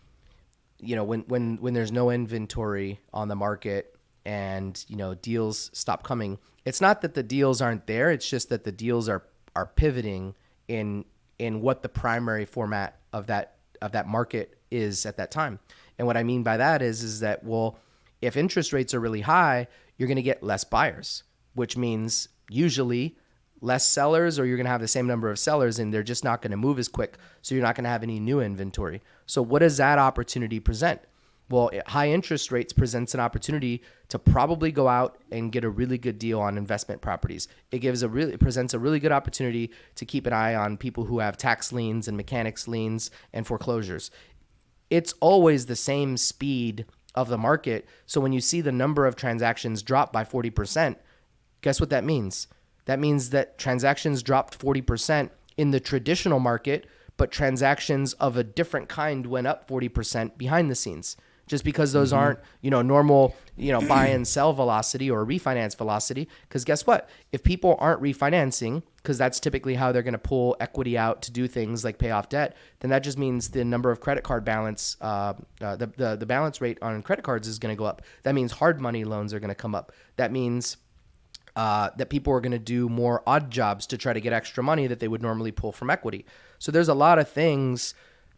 when there's no inventory on the market and deals stop coming, it's not that the deals aren't there. It's just that the deals are pivoting in what the primary format of that market is at that time. And what I mean by that is that, well, if interest rates are really high, you're going to get less buyers, which means usually less sellers, or you're going to have the same number of sellers and they're just not going to move as quick. So you're not going to have any new inventory. So what does that opportunity present? Well, high interest rates presents an opportunity to probably go out and get a really good deal on investment properties. It presents a really good opportunity to keep an eye on people who have tax liens and mechanics liens and foreclosures. It's always the same speed of the market. So when you see the number of transactions drop by 40%, guess what that means? That means that transactions dropped 40% in the traditional market, but transactions of a different kind went up 40% behind the scenes. just because those aren't, normal, buy and sell velocity or refinance velocity. Because guess what? If people aren't refinancing, because that's typically how they're going to pull equity out to do things like pay off debt, then that just means the number of credit card balance, the balance rate on credit cards is going to go up. That means hard money loans are going to come up. That means that people are going to do more odd jobs to try to get extra money that they would normally pull from equity. So there's a lot of things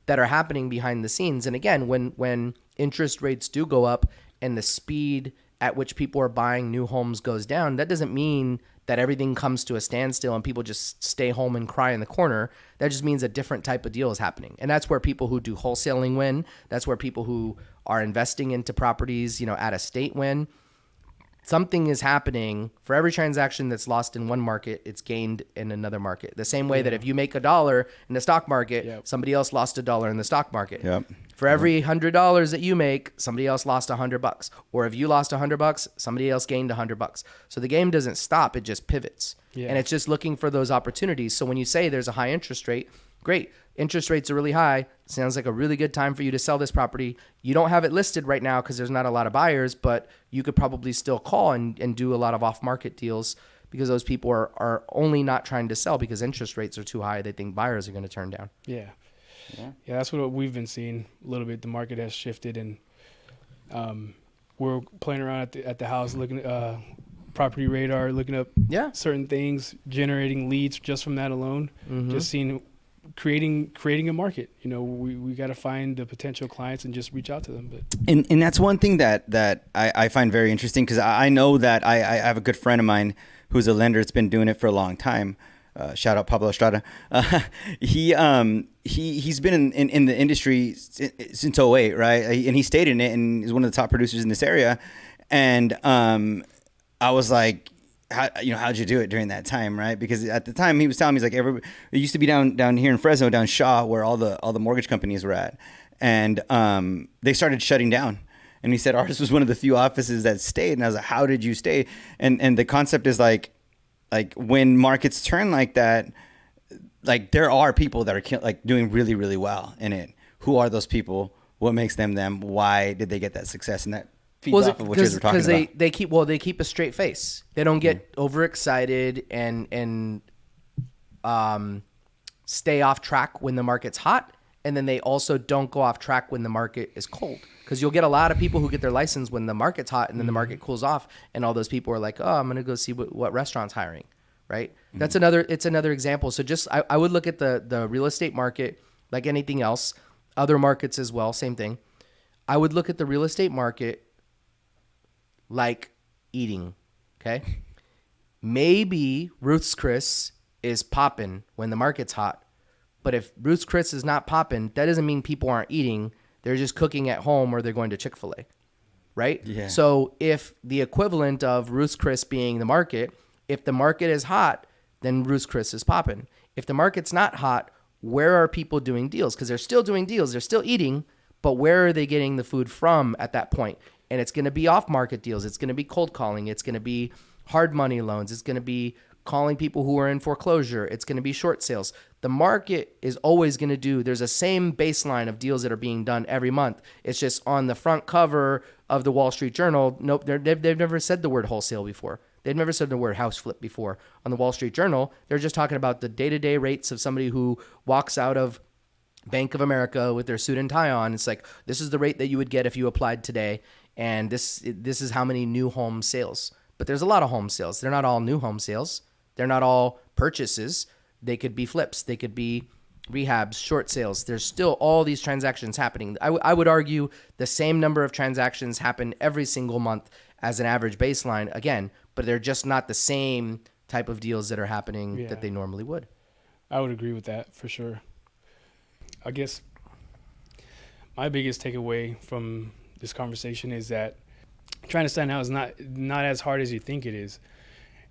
that are happening behind the scenes. And again, when interest rates do go up and the speed at which people are buying new homes goes down, that doesn't mean that everything comes to a standstill and people just stay home and cry in the corner. That just means a different type of deal is happening. And that's where people who do wholesaling win. That's where people who are investing into properties, out of state win. Something is happening. For every transaction that's lost in one market, it's gained in another market. The same way that if you make $1 in the stock market, somebody else lost $1 in the stock market. For every $100 that you make, somebody else lost $100. Or if you lost $100, somebody else gained $100. So the game doesn't stop; it just pivots, and it's just looking for those opportunities. So when you say there's a high interest rate, great. Interest rates are really high. Sounds like a really good time for you to sell this property. You don't have it listed right now because there's not a lot of buyers, but you could probably still call and do a lot of off-market deals because those people are only not trying to sell because interest rates are too high. They think buyers are going to turn down. Yeah, that's what we've been seeing a little bit. The market has shifted, and we're playing around at the house, looking at property radar, looking up certain things, generating leads just from that alone, just seeing creating a market. We got to find the potential clients and just reach out to them. But and that's one thing that I find very interesting, because I know that I have a good friend of mine who's a lender that's been doing it for a long time. Shout out Pablo Estrada. He's been in the industry since '08, right? And he stayed in it and is one of the top producers in this area. And I was like, how'd you do it during that time, right? Because at the time he was telling me, he's like, it used to be down here in Fresno, down Shaw, where all the mortgage companies were at, and they started shutting down. And he said ours was one of the few offices that stayed. And I was like, how did you stay? And the concept is like when markets turn like that, like there are people that are doing really, really well in it. Who are those people? What makes them them? Why did they get that success? And that feeds off of what you guys were talking about. Because they keep a straight face. They don't get overexcited and stay off track when the market's hot. And then they also don't go off track when the market is cold. Because you'll get a lot of people who get their license when the market's hot and then the market cools off. And all those people are like, oh, I'm going to go see what restaurant's hiring, right? It's another example. So just I would look at the real estate market like anything else. Other markets as well, same thing. I would look at the real estate market like eating, okay? Maybe Ruth's Chris is popping when the market's hot. But if Ruth's Chris is not popping, that doesn't mean people aren't eating. They're just cooking at home or they're going to Chick-fil-A, right? Yeah. So if the equivalent of Ruth's Chris being the market, if the market is hot, then Ruth's Chris is popping. If the market's not hot, where are people doing deals? Because they're still doing deals. They're still eating, but where are they getting the food from at that point? And it's going to be off-market deals. It's going to be cold calling. It's going to be hard money loans. It's going to be calling people who are in foreclosure. It's going to be short sales. The market is always going to do, there's a same baseline of deals that are being done every month. It's just on the front cover of the Wall Street Journal. Nope, they've never said the word wholesale before. They've never said the word house flip before. On the Wall Street Journal, they're just talking about the day-to-day rates of somebody who walks out of Bank of America with their suit and tie on. It's like, this is the rate that you would get if you applied today. And this is how many new home sales. But there's a lot of home sales. They're not all new home sales. They're not all purchases. They could be flips. They could be rehabs, short sales. There's still all these transactions happening. I would argue the same number of transactions happen every single month as an average baseline, again, but they're just not the same type of deals that are happening that they normally would. I would agree with that for sure. I guess my biggest takeaway from this conversation is that trying to stand out is not as hard as you think it is.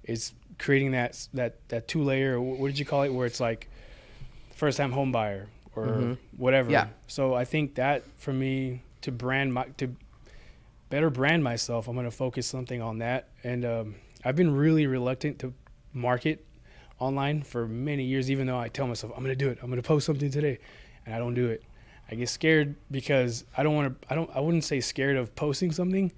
It's creating that two-layer, what did you call it, where it's like first-time home buyer or whatever. Yeah. So I think that for me to better brand myself, I'm going to focus something on that. And I've been really reluctant to market online for many years, even though I tell myself I'm going to do it. I'm going to post something today, and I don't do it. I get scared because I wouldn't say scared of posting something.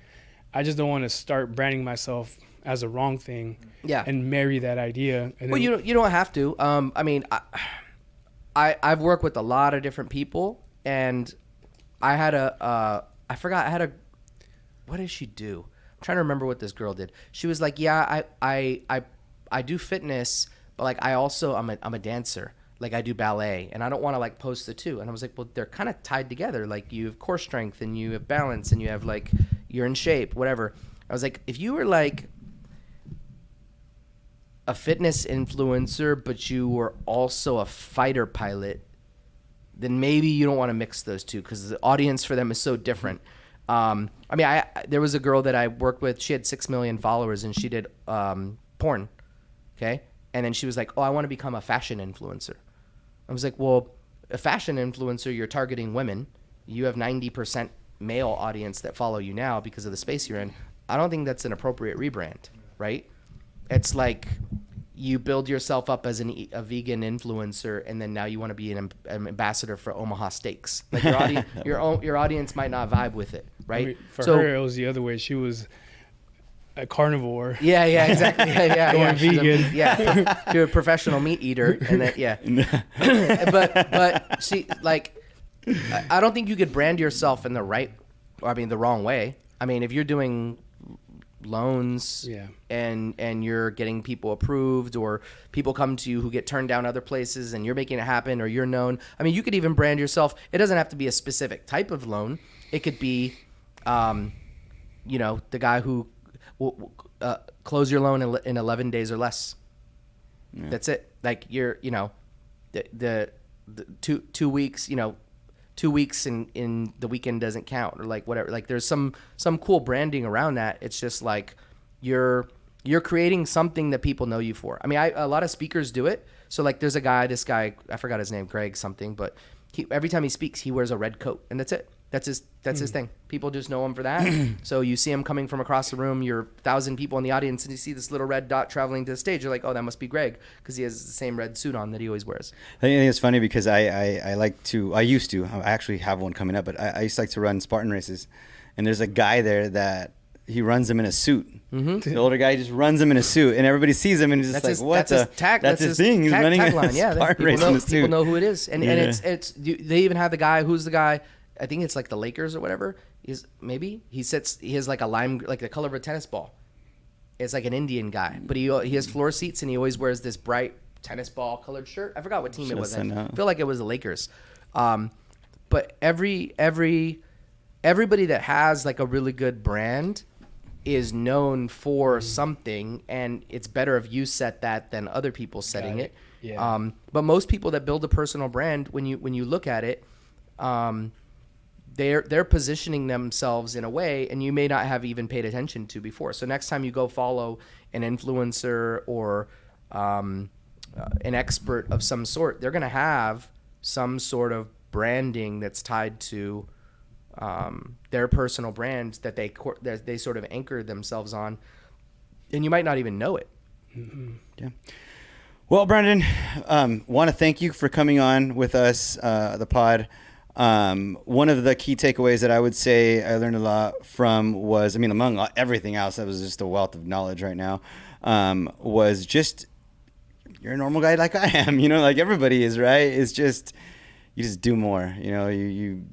I just don't want to start branding myself as a wrong thing. Yeah. And marry that idea. And well, you don't have to. I mean, I've worked with a lot of different people, and I had what did she do? I'm trying to remember what this girl did. She was like, yeah, I do fitness, but like I'm a dancer. Like I do ballet, and I don't want to like post the two. And I was like, well, they're kind of tied together. Like you have core strength and you have balance and you have like, you're in shape, whatever. I was like, if you were like a fitness influencer, but you were also a fighter pilot, then maybe you don't want to mix those two because the audience for them is so different. I mean, there was a girl that I worked with. She had 6 million followers and she did porn. Okay. And then she was like, oh, I want to become a fashion influencer. I was like, well, a fashion influencer, you're targeting women. You have 90% male audience that follow you now because of the space you're in. I don't think that's an appropriate rebrand, right? It's like you build yourself up as a vegan influencer, and then now you want to be an ambassador for Omaha Steaks. Like your audience might not vibe with it, right? I mean, for her, it was the other way. She was a carnivore. Yeah, exactly. Yeah. Going vegan. You're a professional meat eater, and that, but see, like, I don't think you could brand yourself in the wrong way. I mean, if you're doing loans and you're getting people approved, or people come to you who get turned down other places and you're making it happen, or you're known. I mean, you could even brand yourself. It doesn't have to be a specific type of loan. It could be, the guy who will close your loan in 11 days or less. Yeah. That's it. Like you're, the 2 weeks, 2 weeks in the weekend doesn't count, or like whatever. Like there's some cool branding around that. It's just like you're creating something that people know you for. I mean, a lot of speakers do it. So like there's this guy, I forgot his name, Greg something, but every time he speaks, he wears a red coat, and that's it. That's his thing. People just know him for that. So you see him coming from across the room, you're 1,000 people in the audience, and you see this little red dot traveling to the stage. You're like, oh, that must be Greg, because he has the same red suit on that he always wears. I think it's funny because I actually have one coming up, but I used to like to run Spartan races, and there's a guy there that he runs them in a suit. Mm-hmm. The older guy just runs them in a suit, and everybody sees him, and he's just like, "What the? That's his thing. He's running a Spartan race in a suit." People know who it is, and they even have the guy. Who's the guy? I think it's like the Lakers or whatever. He has like a lime, like the color of a tennis ball. It's like an Indian guy, but he has floor seats, and he always wears this bright tennis ball colored shirt. I forgot what team it was. I feel like it was the Lakers. But everybody that has like a really good brand is known for something, and it's better if you set that than other people setting it. Yeah. But most people that build a personal brand, when you look at it, they're positioning themselves in a way, and you may not have even paid attention to before. So next time you go follow an influencer or an expert of some sort, they're going to have some sort of branding that's tied to their personal brand that they sort of anchor themselves on, and you might not even know it. Mm-hmm. Yeah. Well, Branden, want to thank you for coming on with us, the pod. One of the key takeaways that I would say I learned a lot from was, I mean, among everything else, that was just a wealth of knowledge right now, was just, you're a normal guy like I am, like everybody is, right? It's just, you just do more, you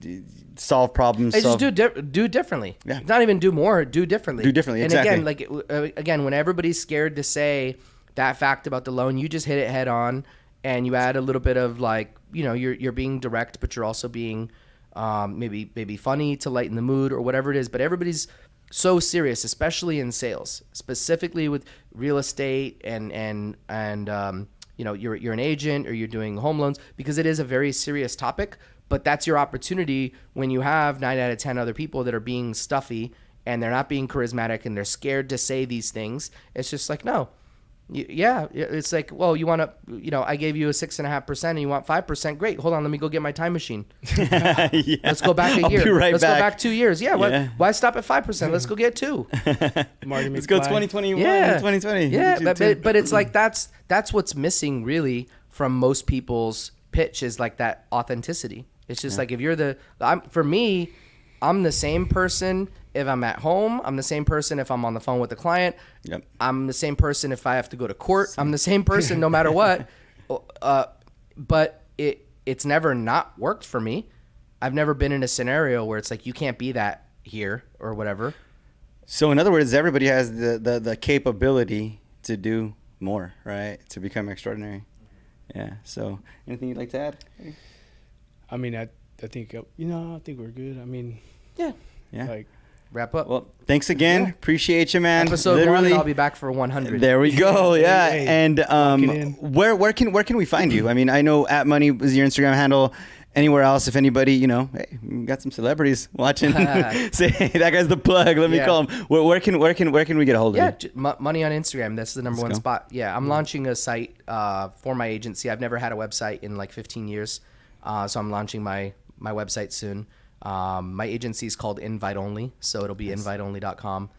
solve problems. Just do differently. Yeah. Not even do more, do differently. Do differently, exactly. And again, when everybody's scared to say that fact about the loan, you just hit it head on, and you add a little bit of like, you're being direct, but you're also being maybe funny to lighten the mood or whatever it is. But everybody's so serious, especially in sales, specifically with real estate and you're an agent or you're doing home loans, because it is a very serious topic. But that's your opportunity when you have 9 out of 10 other people that are being stuffy and they're not being charismatic and they're scared to say these things. It's just like, no. Yeah, it's like, well, you want to, I gave you a 6.5% and you want 5%. Great. Hold on. Let me go get my time machine. Yeah. Let's go back a year. Let's go back 2 years. Yeah. Why stop at 5%? Let's go get 2. Let's go 2021 2020. Yeah. But it's like, that's what's missing really from most people's pitch, is like that authenticity. It's just like if you're for me, I'm the same person if I'm at home. I'm the same person if I'm on the phone with the client. Yep. I'm the same person if I have to go to court. I'm the same person no matter what. But it's never not worked for me. I've never been in a scenario where it's like you can't be that here or whatever. So in other words, everybody has the capability to do more, right? To become extraordinary. Yeah. So anything you'd like to add? I mean, I think, I think we're good. I mean, Yeah. like, Wrap up. Well, thanks again. Appreciate you, man. Episode 1, and I'll be back for 100. There we go. Yeah. Hey, and where can we find you? I mean, I know @money is your Instagram handle. Anywhere else, if anybody, hey, we got some celebrities watching. Say, hey, that guy's the plug. Let me call him. Where can we get a hold of you? Money on Instagram. That's the number one spot. Yeah, I'm launching a site for my agency. I've never had a website in like 15 years, so I'm launching my website soon. My agency is called Invite Only, so it'll be inviteonly.com.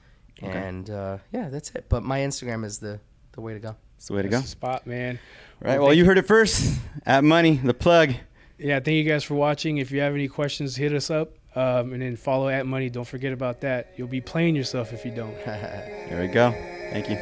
Okay. And that's it. But my Instagram is the way to go. It's the way to go. That's the spot, man. Right. Well, you heard it first. @money, the plug. Yeah, thank you guys for watching. If you have any questions, hit us up. And then follow @money. Don't forget about that. You'll be playing yourself if you don't. There we go. Thank you.